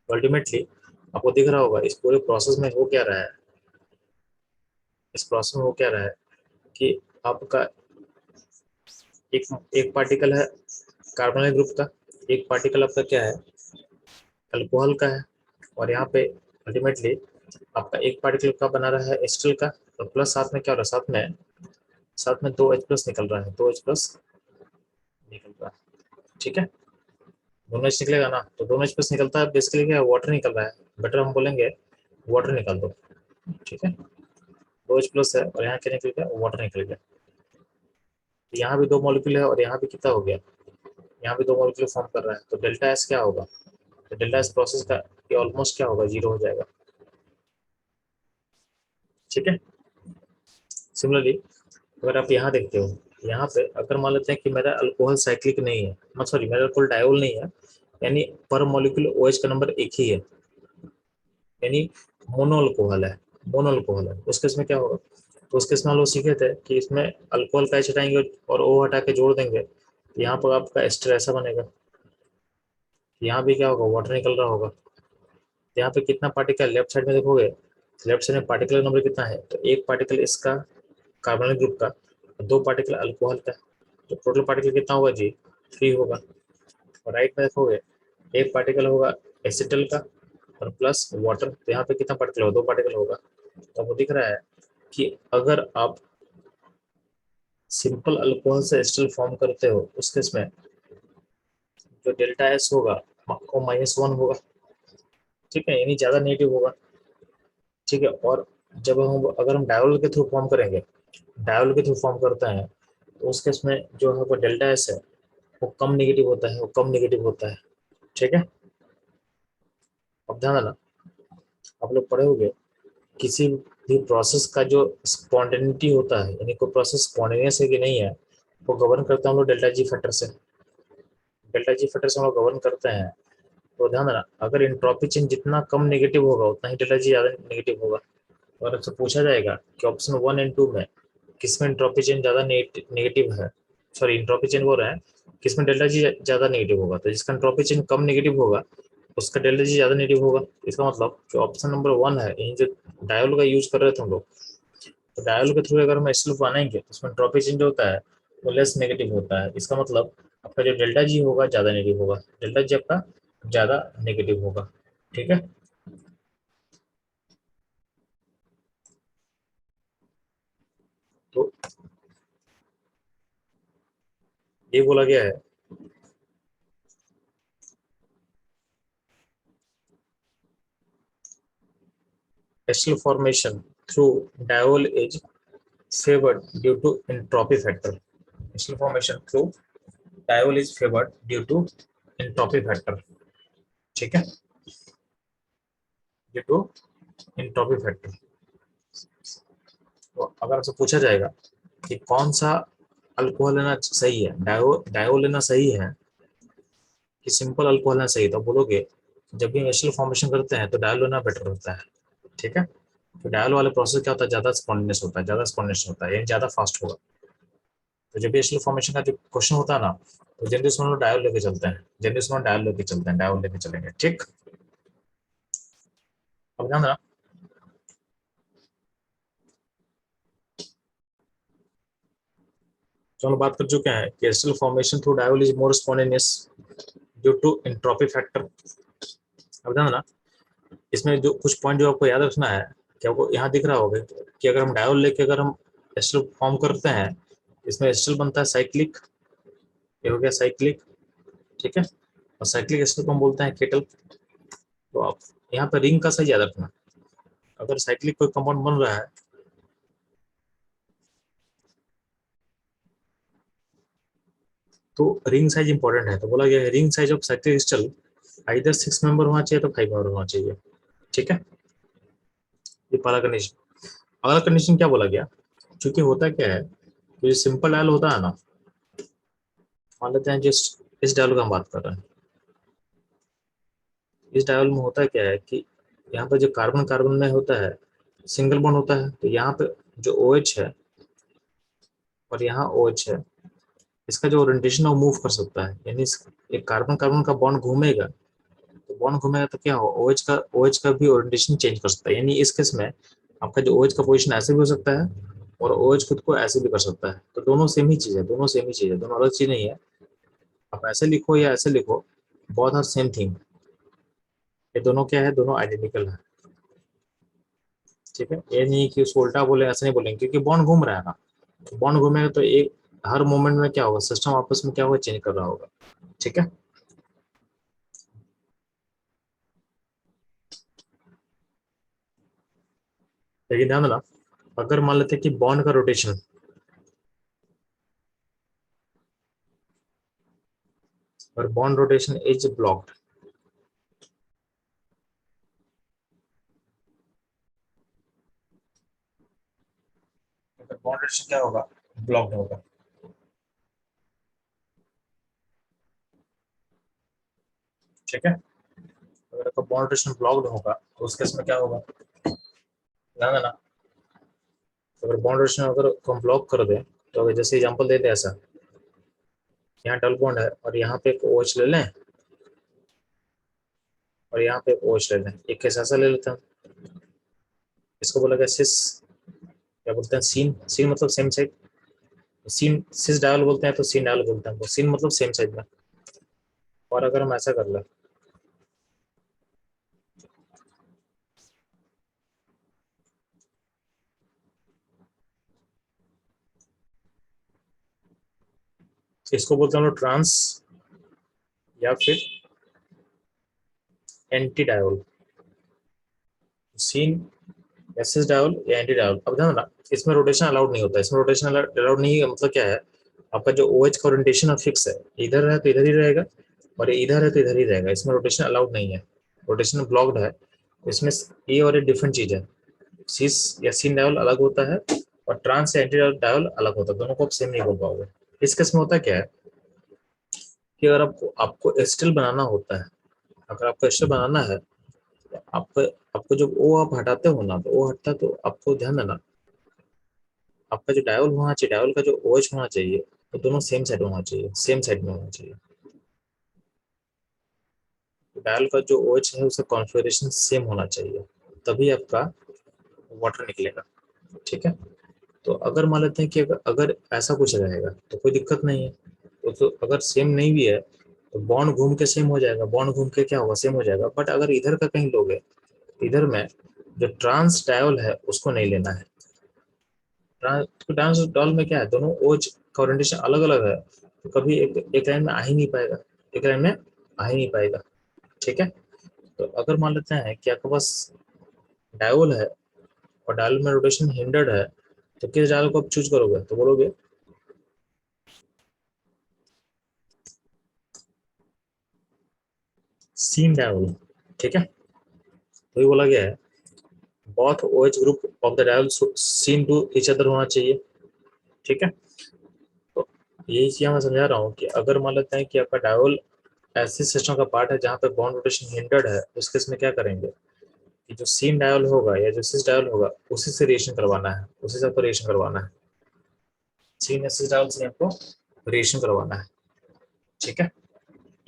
अल्टीमेटली आपको दिख रहा होगा इस पूरे प्रोसेस में हो क्या रहा है, इस प्रोसेस में हो क्या रहा है कि आपका एक एक पार्टिकल है कार्बोनिल ग्रुप का, एक पार्टिकल आपका क्या है, अल्कोहल का है, और यहाँ पे अल्टीमेटली आपका एक पार्टिकल का बना रहा है एस्टल का, और प्लस साथ में क्या हो रहा है, साथ में दो H प्लस निकल रहा है, दो H प्लस निकल रहा है। ठीक है, दोनों एच निकलेगा ना, तो दोनों एच प्लस निकलता है, बेसिकली क्या है, वाटर निकल रहा है, बेटर हम बोलेंगे वाटर निकाल दो। ठीक है, दो एच प्लस है और यहाँ क्या निकल गया, वाटर निकल गया। यहाँ भी दो मॉलिक्यूल है और यहाँ भी कितना हो गया, यहाँ भी दो मॉलिक्यूल फॉर्म कर रहा है, तो डेल्टा एस क्या होगा, तो डेल्टा एस प्रोसेस का ये ऑलमोस्ट क्या होगा, जीरो हो जाएगा। ठीक है, सिमिलरली अगर आप यहाँ देखते हो यहाँ पे अगर मान लेते हैं कि मेरा अल्कोहल साइक्लिक नहीं है, मतलब सॉरी मेरा अल्कोहल डायोल नहीं है, यानी पर मॉलिक्यूल OH का नंबर एक ही है, यानी मोनो अल्कोहल है, मोनो अल्कोहल है, उस केस में क्या होगा, तो उस केस में हम लोग सीखे थे कि इसमें अल्कोहल का H हटाएंगे और O हटा के जोड़ देंगे, तो यहाँ पर आपका एस्टर ऐसा बनेगा, यहाँ भी क्या होगा, वाटर निकल रहा होगा, यहाँ पे कितना पार्टिकल लेफ्ट साइड में देखोगे, लेफ्ट साइड में पार्टिकल नंबर कितना है, तो एक पार्टिकल इसका कार्बोनिल ग्रुप का, दो पार्टिकल अल्कोहल का, तो टोटल पार्टिकल कितना होगा जी, 3 होगा। और राइट में देखोगे एक पार्टिकल होगा एसिटल का और प्लस वाटर, तो यहाँ पे कितना पार्टिकल होगा, 2 पार्टिकल होगा। तो आपको दिख रहा है कि अगर आप सिंपल अल्कोहल से एस्टर फॉर्म करते हो उस केस में जो डेल्टा एस होगा वो -1 होगा, ठीक है, यानी ज्यादा नेगेटिव होगा, ठीक है। और जब हम अगर हम डायोल के थ्रू फॉर्म करेंगे, डायोल के थ्रू फॉर्म करते हैं, तो उस केस में जो है वो डेल्टा एस है वो कम नेगेटिव होता है, वो कम नेगेटिव होता है, ठीक है। अब ध्यान देना, आप लोग पढ़े होंगे किसी भी प्रोसेस का जो स्पॉन्टेनिटी होता है, यानी कोई प्रोसेस स्पॉन्टेनियस है कि नहीं है, वो गवर्न करता है हम लोग डेल्टा जी फैक्टर से, डेल्टा जी फैक्टर से हम लोग गवर्न करते हैं। तो ध्यान देना, अगर इंट्रोपी चेंज जितना कम नेगेटिव होगा उतना ही डेल्टा जी ज्यादा नेगेटिव होगा। और आपसे पूछा जाएगा कि ऑप्शन 1 एंड 2 में किसमें इंट्रोपी चेंज ज्यादा नेगेटिव है, सॉरी इंट्रोपी चेंज बोल रहे हैं, किसमें डेल्टा जी ज्यादा नेगेटिव होगा, तो जिसका इंट्रोपी चेंज कम नेगेटिव होगा उसका डेल्टा जी ज्यादा नेगेटिव होगा। इसका मतलब जो ऑप्शन नंबर 1 है, यही जो डायोल का यूज कर रहे थे हम लोग, तो डायोल के थ्रू अगर हम एस्टर बनाएंगे तो उसमें ट्रॉपी चेंज होता है वो लेस नेगेटिव होता है, इसका मतलब आपका जो डेल्टा जी होगा ज्यादा नेगेटिव होगा, डेल्टा जी आपका ज्यादा नेगेटिव होगा, ठीक है। तो ये बोला गया है ester formation through diol is favored due to entropy factor, ester formation through diol is favoured due to entropy factor, ठीक है, ड्यू टू एंट्रोपी फैक्टर। तो अगर आपसे पूछा जाएगा कि कौन सा अल्कोहल लेना सही है, डायो लेना सही है कि सिंपल अल्कोहल लेना सही है, तो बोलोगे जब भी एस्टर फॉर्मेशन करते हैं तो डायो लेना बेटर होता है, ठीक है। तो डायल वाले प्रोसेस क्या होता है, ज्यादा स्पॉन्टेनियस होता है, ज्यादा स्पॉन्टेनियस होता है, यानी ज्यादा फास्ट होगा। तो जब भी एस्टर फॉर्मेशन का जो क्वेश्चन होता है ना, तो जनरली उसमें हम लोग डायल लेके चलते हैं, जनरली उसमें डायल लेके चलते हैं, डायल लेके चलेंगे, ठीक। अब ध्यान देना, तो हम लोग बात कर चुके हैं कि ester formation through diol is more spontaneous due to entropy factor. अब ध्यान देना, इसमें जो कुछ पॉइंट जो आपको याद रखना है, कि आपको यहाँ दिख रहा होगा कि अगर हम डायोल लेके अगर हम एस्टर फॉर्म करते हैं, इसमें एस्टर बनता है साइक्लिक, ये हो गया साइक्लिक, ठीक है। और साइक्लिक एस्टर को हम बोलते हैं केटल। तो आप यहाँ पर रिंग का सही याद रखना, अगर साइक्लिक कोई कंपाउंड बन रहा है तो रिंग साइज इंपॉर्टेंट है, तो बोला गया है ring size of cyclic crystal either 6 member होना चाहिए तो 5 मेंबर होना चाहिए, ठीक है। ये पहला कंडीशन। अगला कंडीशन क्या बोला गया, क्योंकि होता क्या है, तो ये सिंपल डायल होता है ना, मान लेते हैं जिस इस डायल का हम बात कर रहे हैं, इस डायल में होता क्या है कि यहाँ पर जो कार्बन कार्बन में होता है सिंगल बॉन्ड होता है, तो यहाँ पे जो OH है और यहाँ OH है, इसका जो ओरिएंटेशन है वो मूव कर सकता है, यानी एक कार्बन कार्बन का बॉन्ड घूमेगा, तो बॉन्ड घूमेगा तो क्या हो, OH का भी ओरिएंटेशन चेंज कर सकता है, यानी इस केस में आपका जो OH का पोजीशन ऐसे भी हो सकता है और OH खुद को ऐसे भी कर सकता है, तो दोनों सेम ही चीज है, दोनों सेम ही चीज है, दोनों अलग चीज नहीं है। आप ऐसे लिखो या ऐसे लिखो, बोथ आर सेम थिंग, ये दोनों क्या है, दोनों आइडेंटिकल है, ठीक है। ये नहीं कि उसको उल्टा बोले, ऐसे नहीं बोलेंगे, क्योंकि बॉन्ड घूम रहा है ना, तो बॉन्ड घूमेगा तो एक हर मोमेंट में क्या होगा, सिस्टम आपस में क्या होगा, चेंज कर रहा होगा, ठीक है। लेकिन ध्यान देना, अगर मान लेते हैं कि बॉन्ड का रोटेशन, और बॉन्ड रोटेशन इज ब्लॉक्ड, अगर बॉन्ड रोटेशन क्या होगा, ब्लॉक्ड होगा, ठीक है। अगर आपका बॉन्ड रोटेशन ब्लॉक्ड होगा तो उस केस में क्या होगा, ध्यान देना। तो अगर बॉन्ड रोटेशन अगर हम ब्लॉक कर दें, तो अगर जैसे एग्जांपल दे दें ऐसा, यहाँ डबल बॉन्ड है और यहाँ पे एक OH ले लें और यहाँ पे एक OH ले लें, एक केस ऐसा ले लेते हैं, इसको बोला गया सिस, क्या बोलते हैं, सीन, सीन मतलब सेम साइड, सीन सिस डायल बोलते हैं, तो सीन डायल बोलते हैं, तो सीन मतलब सेम साइड में। और अगर हम ऐसा कर ले, इसको बोलते हैं हम लोग ट्रांस या फिर एंटी डायोल, सीन एसिस डायोल या एंटी डायोल। अब ध्यान रखना, इसमें रोटेशन अलाउड नहीं होता, इसमें रोटेशन अलाउड नहीं है, मतलब क्या है, आपका जो OH का ओरिएंटेशन फिक्स है, इधर है तो इधर ही रहेगा और इधर है तो इधर ही रहेगा, इसमें रोटेशन अलाउड नहीं है, रोटेशन ब्लॉक्ड है। इसमें ये और ये डिफरेंट चीज है, सिस या सीन डायोल अलग होता है और ट्रांस या एंटी डायोल अलग होता है, दोनों को आप सेम नहीं बोल पाओगे। इस केस में होता क्या है कि अगर आपको आपको एस्टिल बनाना होता है, अगर आपको एस्टिल बनाना है, तो आपको आपको जब ओ आप हटाते हो ना, तो ओ हटता है तो आपको ध्यान देना, आपका जो डायोल होना चाहिए, डायोल का जो OH होना चाहिए, तो दोनों सेम साइड होना चाहिए, सेम साइड में होना चाहिए। तो डायल का जो OH है उसका कॉन्फ़िगरेशन सेम होना चाहिए, तभी आपका वाटर निकलेगा। ठीक है। तो अगर मान लेते हैं कि अगर ऐसा कुछ रहेगा तो कोई दिक्कत नहीं है, तो अगर सेम नहीं भी है तो बॉन्ड घूम के सेम हो जाएगा, बॉन्ड घूम के क्या होगा, सेम हो जाएगा। बट अगर इधर का कहीं लोगे, इधर में जो ट्रांस डायोल है उसको नहीं लेना है। ट्रांस डायोल में क्या है, दोनों OH का ओरिएंटेशन अलग अलग है, तो कभी एक लाइन में आ ही नहीं पाएगा, एक लाइन में आ ही नहीं पाएगा। ठीक है। तो अगर मान लेते हैं कि आपके पास डायोल है और डायल में रोटेशन हिंडर्ड है, तो किस डायल को आप चूज करोगे, तो बोलोगे सीन डायल। ठीक है। तो ये बोला गया है both OH group of the diol seen to each other होना चाहिए। ठीक है। तो यही चीज मैं समझा रहा हूँ कि अगर मान लेते हैं कि आपका डायोल ऐसे सिस्टम का पार्ट है जहाँ पे बॉन्ड रोटेशन हिंडर्ड है, उस केस में क्या करेंगे कि जो सीन डायल होगा या जो सिस डायल होगा उसी से रिएक्शन करवाना है, उसी से आपको रिएक्शन करवाना है, सीन या सिस डायल से आपको रिएक्शन करवाना है। ठीक है।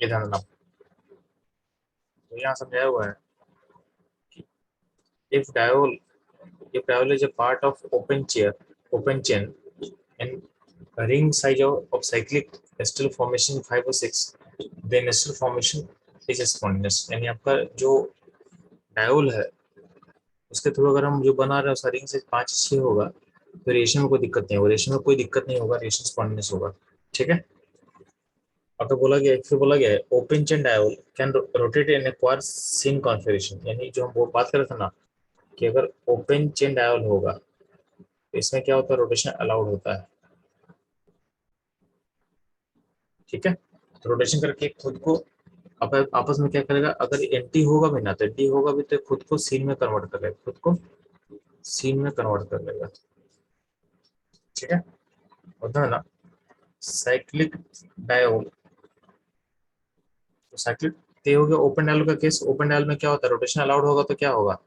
ये ध्यान रखना। तो यहाँ समझाया हुआ है कि if diol if diol is a part of open chain and ring size of cyclic still formation 5 or 6, then still formation is spontaneous। यानी आपका जो डायोल है उसके थ्रू अगर हम जो बना रहे हैं उसका रिंग साइज 5 6 होगा, तो रेशियो में कोई दिक्कत नहीं होगा, रेशियो में कोई दिक्कत नहीं होगा, रेशियो स्पॉन्टेनियस होगा। ठीक है। अब तो बोला गया, फिर बोला गया है open chain diol can rotate in acquire seen configuration, यानी जो हम वो बात कर रहे थे ना कि अगर ओपन चेन डायोल होगा तो इसमें क्या होता है, रोटेशन अलाउड होता है। ठीक है। तो रोटेशन करके खुद को आपस में क्या करेगा, अगर एंटी होगा भी ना तो एंटी होगा भी तो खुद को सीन में कन्वर्ट कर लेगा, खुद को सीन में कन्वर्ट कर लेगा। ठीक है। होता है ना साइक्लिक डायोल, तो साइक्लिक ये हो गया ओपन डायल का केस। ओपन डायल में क्या होता है, रोटेशन अलाउड होगा तो क्या होगा,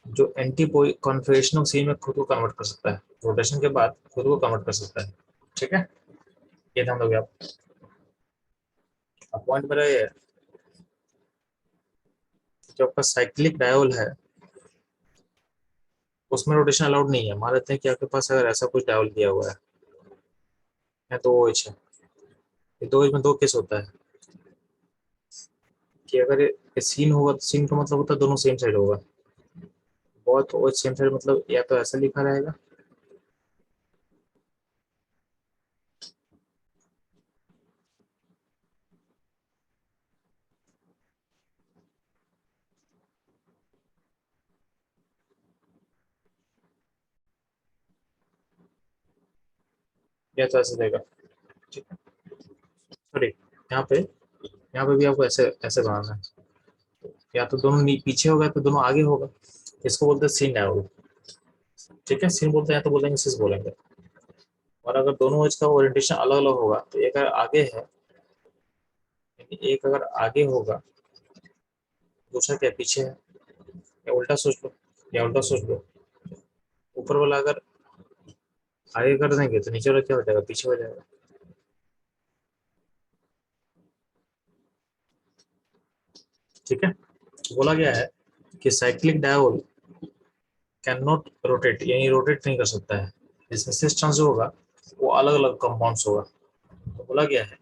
जो एंटी कॉन्फ़िगरेशन सीन में खुद को कन्वर्ट कर सकता है, रोटेशन के बाद खुद को कन्वर्ट कर सकता है। ठीक है। ये ध्यान दोगे आप। पॉइंट मेरा ये है, जो आपका साइक्लिक डायोल है उसमें रोटेशन अलाउड नहीं है। मान लेते हैं कि आपके पास अगर ऐसा कुछ डायोल दिया हुआ है तो वो OH है, ये दो OH में दो केस होता है कि अगर ये सीन होगा तो सीन का मतलब होता है दोनों सेम साइड होगा, बहुत OH सेम साइड मतलब या तो ऐसा लिखा रहेगा या तो ऐसे देगा। ठीक है। सॉरी, यहाँ पे भी आपको ऐसे ऐसे बनाना है, या तो दोनों पीछे होगा तो दोनों आगे होगा, इसको बोलते हैं सीन डायोल। ठीक है। सीन बोलते हैं या तो बोलेंगे सिस बोलेंगे। और अगर दोनों OH का ओरिएंटेशन अलग अलग होगा तो एक अगर आगे है, एक अगर आगे होगा पूछा क्या पीछे है, या उल्टा सोच लो, या उल्टा सोच लो, ऊपर वाला अगर आगे कर देंगे तो नीचे वाला क्या हो जाएगा, पीछे हो जाएगा। ठीक है, बोला गया है कि cyclic diol can not rotate, यानी रोटेट नहीं कर सकता है, जिसमें सिस ट्रांस जो होगा वो अलग अलग कंपाउंड्स होगा। तो बोला गया है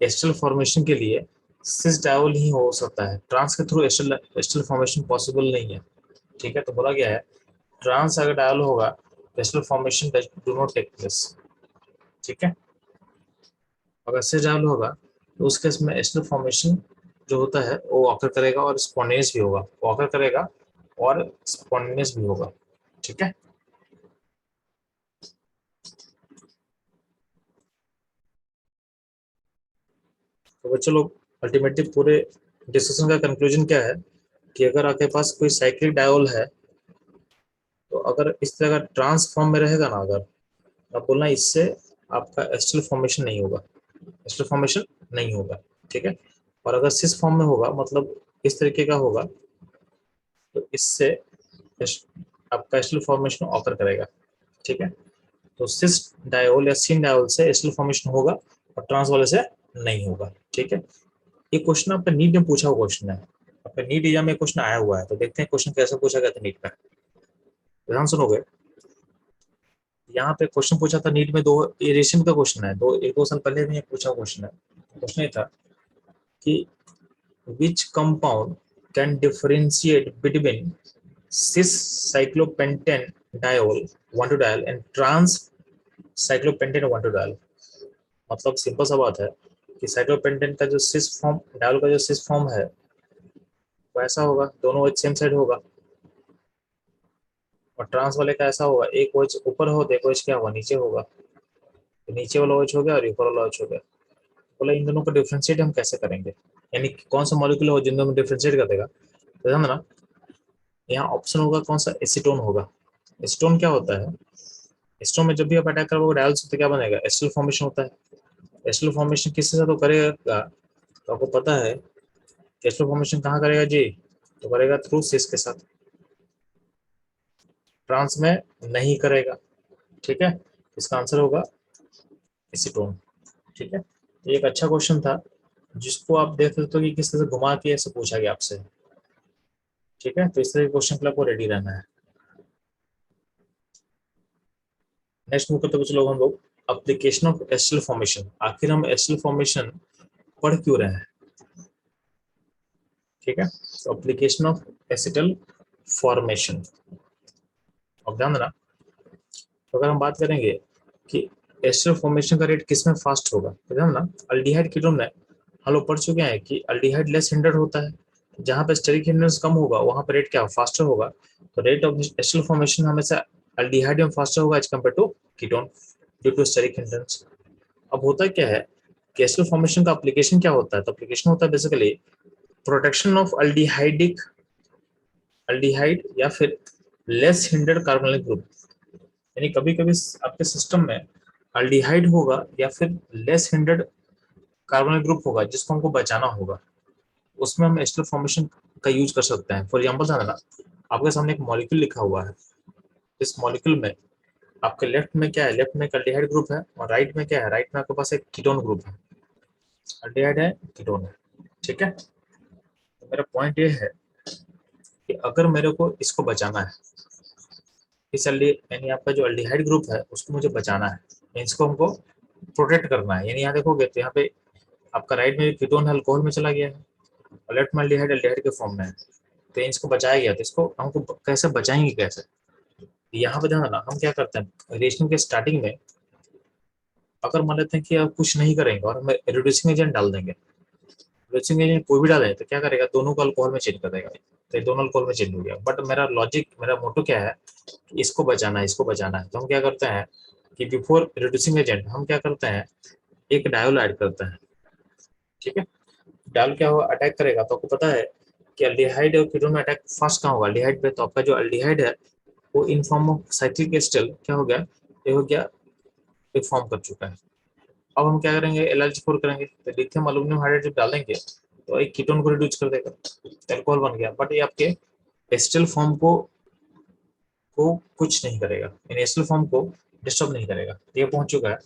एस्टल फॉर्मेशन के लिए सिस डायोल ही हो सकता है, ट्रांस के थ्रू एस्टल एस्टल फॉर्मेशन पॉसिबल नहीं है। ठीक है, तो बोला गया है ट्रांस अगर डायल होगा तो acetal formation do not take place. ठीक है, अगर सिस डायल होगा तो उस केस में एस्टल फॉर्मेशन जो होता है वो ऑकर करेगा और स्पॉन्टेनियस भी होगा, वो ऑकर करेगा और स्पॉन्टेनियस भी होगा। ठीक है, तो बच्चों लोग अल्टीमेटली पूरे डिस्कशन का कंक्लूजन क्या है कि अगर आपके पास कोई साइक्लिक डायोल है तो अगर इस तरह का ट्रांस फॉर्म में रहेगा ना, अगर आप बोलना इससे आपका एस्टल फॉर्मेशन नहीं होगा, एस्टल फॉर्मेशन नहीं होगा। ठीक है, और अगर सिस फॉर्म में होगा मतलब इस तरीके का होगा तो इससे आपका एस्टल फॉर्मेशन ऑकर करेगा। ठीक है, तो सिस डायोल या सिन डायोल से एस्टल फॉर्मेशन होगा और ट्रांस वाले से नहीं होगा। ठीक है, ये क्वेश्चन आपका नीट में पूछा हुआ क्वेश्चन है, आपका नीट एग्जाम में क्वेश्चन आया हुआ है, तो देखते हैं क्वेश्चन कैसे पूछा गया था नीट में। ध्यान सुनोगे, यहाँ पे क्वेश्चन पूछा था नीट में, दो ये रिसेंट का क्वेश्चन है, दो एक दो साल पहले में पूछा क्वेश्चन है। क्वेश्चन ये था कि which compound can differentiate between cis cyclopentane diol 1,2 diol and trans cyclopentane 1,2 diol। मतलब सिंपल सा बात है कि साइक्लोपेंटेन का जो सिस फॉर्म, डायोल का जो सिस फॉर्म है वो ऐसा होगा, दोनों एच सेम साइड होगा, और ट्रांस वाले का ऐसा होगा एक OH ऊपर हो तो एक OH क्या होगा, नीचे होगा, तो नीचे वाला OH हो गया और ऊपर वाला OH हो गया। बोला इन दोनों को डिफ्रेंशिएट हम कैसे करेंगे, यानी कौन सा मॉलिक्यूल हो जिन दोनों को डिफ्रेंशिएट कर देगा। तो ध्यान देना, यहाँ ऑप्शन होगा कौन सा, एसीटोन होगा। एसीटोन क्या होता है, एसीटोन में जब भी आप अटैक करोगे डायल से तो क्या बनेगा, एस्टल फॉर्मेशन होता है। एस्टल फॉर्मेशन किसके साथ तो करेगा, तो आपको पता है एस्टल फॉर्मेशन कहाँ करेगा जी, तो करेगा थ्रू सिस के साथ, ट्रांस में नहीं करेगा। ठीक है, इसका आंसर होगा एसीटोन। ठीक है, ये एक अच्छा क्वेश्चन था जिसको आप देख सकते हो कि किस तरह से घुमा के ऐसे पूछा गया आपसे। ठीक है, तो इस तरह के क्वेश्चन के लिए आपको रेडी रहना है। नेक्स्ट मूव करते हुए चलो हम लोग एप्लीकेशन ऑफ एस्टल फॉर्मेशन, आखिर हम एस्टल फॉर्मेशन पढ़ क्यों रहे हैं। ठीक है, तो एप्लीकेशन ऑफ एसिटल फॉर्मेशन। अब ध्यान देना, तो अगर हम बात करेंगे कि एस्टर फॉर्मेशन का रेट किस में फास्ट होगा, तो ध्यान देना अल्डिहाइड कीटोन में हम लोग पढ़ चुके हैं कि अल्डिहाइड लेस हिंडर्ड होता है, जहां पे स्टेरिक हिंड्रेंस कम होगा वहां पर रेट क्या फास्टर होगा। तो रेट ऑफ एस्टर फॉर्मेशन हमेशा अल्डिहाइड में फास्टर होगा as compare to ketone due to steric hindrance. अब होता क्या है कि एस्टर फॉर्मेशन का एप्लीकेशन क्या होता है, तो एप्लीकेशन होता है basically protection of aldehydic aldehyde या फिर लेस हिंडर्ड कार्बोनिल ग्रुप, यानी कभी कभी आपके सिस्टम में अल्डिहाइड होगा या फिर लेस हिंडर्ड कार्बोनिल ग्रुप होगा जिसको हमको बचाना होगा, उसमें हम एस्टर फॉर्मेशन का यूज कर सकते हैं। फॉर एग्जाम्पल समझना, आपके सामने एक मॉलिक्यूल लिखा हुआ है, इस मॉलिक्यूल में आपके लेफ्ट में क्या है, लेफ्ट में एक अल्डिहाइड ग्रुप है और राइट में क्या है, राइट में आपके पास एक कीटोन ग्रुप है, अल्डिहाइड है कीटोन है। ठीक है, तो मेरा पॉइंट ये है कि अगर मेरे को इसको बचाना है, इस यानी आपका जो अल्डिहाइड ग्रुप है उसको मुझे बचाना है, इसको हमको प्रोटेक्ट करना है, यानी यहाँ देखोगे तो यहाँ पे आपका राइट में कीटोन अल्कोहल में चला गया है और लेफ्ट में अल्डिहाइड अल्डिहाइड के फॉर्म में है, तो इसको बचाया गया, तो इसको हमको कैसे बचाएंगे कैसे, यहाँ पे ध्यान देना हम क्या करते हैं रिएक्शन के स्टार्टिंग में, अगर मान लेते हैं कि आप कुछ नहीं करेंगे और हम रिड्यूसिंग एजेंट डाल देंगे, रिड्यूसिंग एजेंट कोई भी डालें तो क्या करेगा, दोनों को अल्कोहल में चेंज कर देगा, तो ये दोनों अल्कोहल में चेंज हो गया। बट मेरा लॉजिक, मेरा मोटो क्या है, इसको बचाना है, इसको बचाना है, तो हम क्या करते हैं कि बिफोर रिड्यूसिंग एजेंट हम क्या करते हैं, एक डायोल ऐड करते हैं। ठीक है, डायोल क्या होगा, अटैक करेगा, तो आपको पता है कि अल्डिहाइड और कीटोन में अटैक फास्ट कहाँ होगा, अल्डिहाइड पे, तो आपका जो अल्डिहाइड है वो in form of cyclic acetal क्या हो गया, ये हो गया, एक फॉर्म कर चुका है। अब हम क्या करेंगे, LiH4 करेंगे, तो लिथियम अल्यूमिनियम हाइड्राइड जब डालेंगे तो एक कीटोन को रिड्यूस कर देगा, अल्कोहल बन गया। बट ये आपके एसिटल फॉर्म को कुछ नहीं करेगा, इन एसिटल फॉर्म को डिस्टर्ब नहीं करेगा। ये पहुंच चुका है।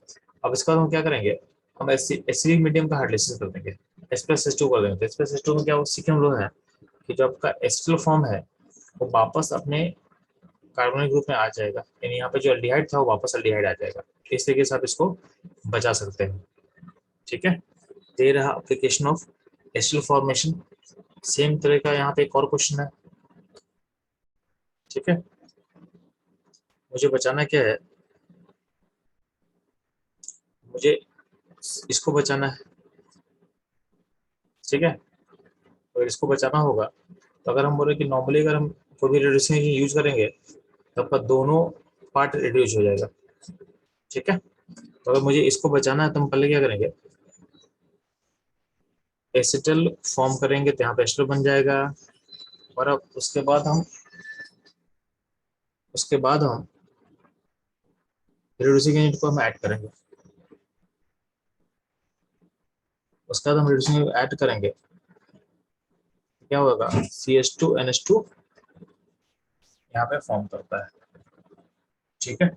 अब इसका हम क्या करेंगे, हम एसिडिक मीडियम का हाइड्रोलाइसिस कर देंगे, H+H2 कर देंगे। तो H+H2 में क्या वो सीखने हम लोग है कि जो आपका एसिटल फॉर्म है वो वापस अपने कार्बोनिक ग्रुप में आ जाएगा, यानी यहाँ पे जो एल्डिहाइड था वो वापस एल्डिहाइड आ जाएगा। इस तरीके से आप इसको बचा सकते हैं। ठीक है, ये रहा application of acetal formation. Same तरह का यहाँ पे एक और क्वेश्चन है। ठीक है, मुझे बचाना क्या है, मुझे इसको बचाना है। ठीक है, अगर इसको बचाना होगा तो अगर हम बोले कि नॉर्मली अगर हम कोई भी रिड्यूसिंग एजेंट यूज करेंगे तो आपका दोनों पार्ट रिड्यूस हो जाएगा। ठीक है, तो अगर मुझे इसको बचाना है तो हम पहले क्या करेंगे, एसिटल फॉर्म करेंगे तो यहाँ पे एस्टर बन जाएगा। और अब उसके बाद हम रिड्यूसिंग एजेंट को हम ऐड करेंगे। उसके बाद हम रिड्यूसिंग ऐड करेंगे, क्या होगा, CH2NH2 यहाँ पे फॉर्म करता है। ठीक है,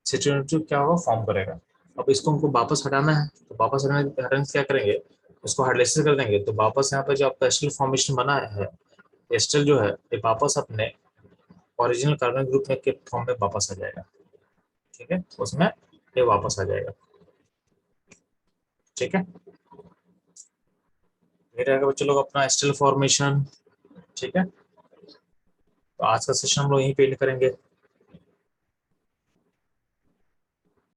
CH2NH2 क्या होगा, फॉर्म करेगा। अब इसको हमको वापस हटाना है, तो वापस हटाने से क्या करेंगे, उसको हाइड्रोलाइसिस कर देंगे। तो वापस यहाँ पे जो आपका एस्टर फॉर्मेशन बना है, एस्टर जो है ये वापस अपने ओरिजिनल कार्बन ग्रुप में के फॉर्म में वापस आ जाएगा। ठीक है, उसमें ये वापस आ जाएगा। ठीक है, ये रहेगा बच्चों लोग अपना एस्टर फॉर्मेशन। ठीक है, तो आज का सेशन हम लोग यहीं पे एंड करेंगे।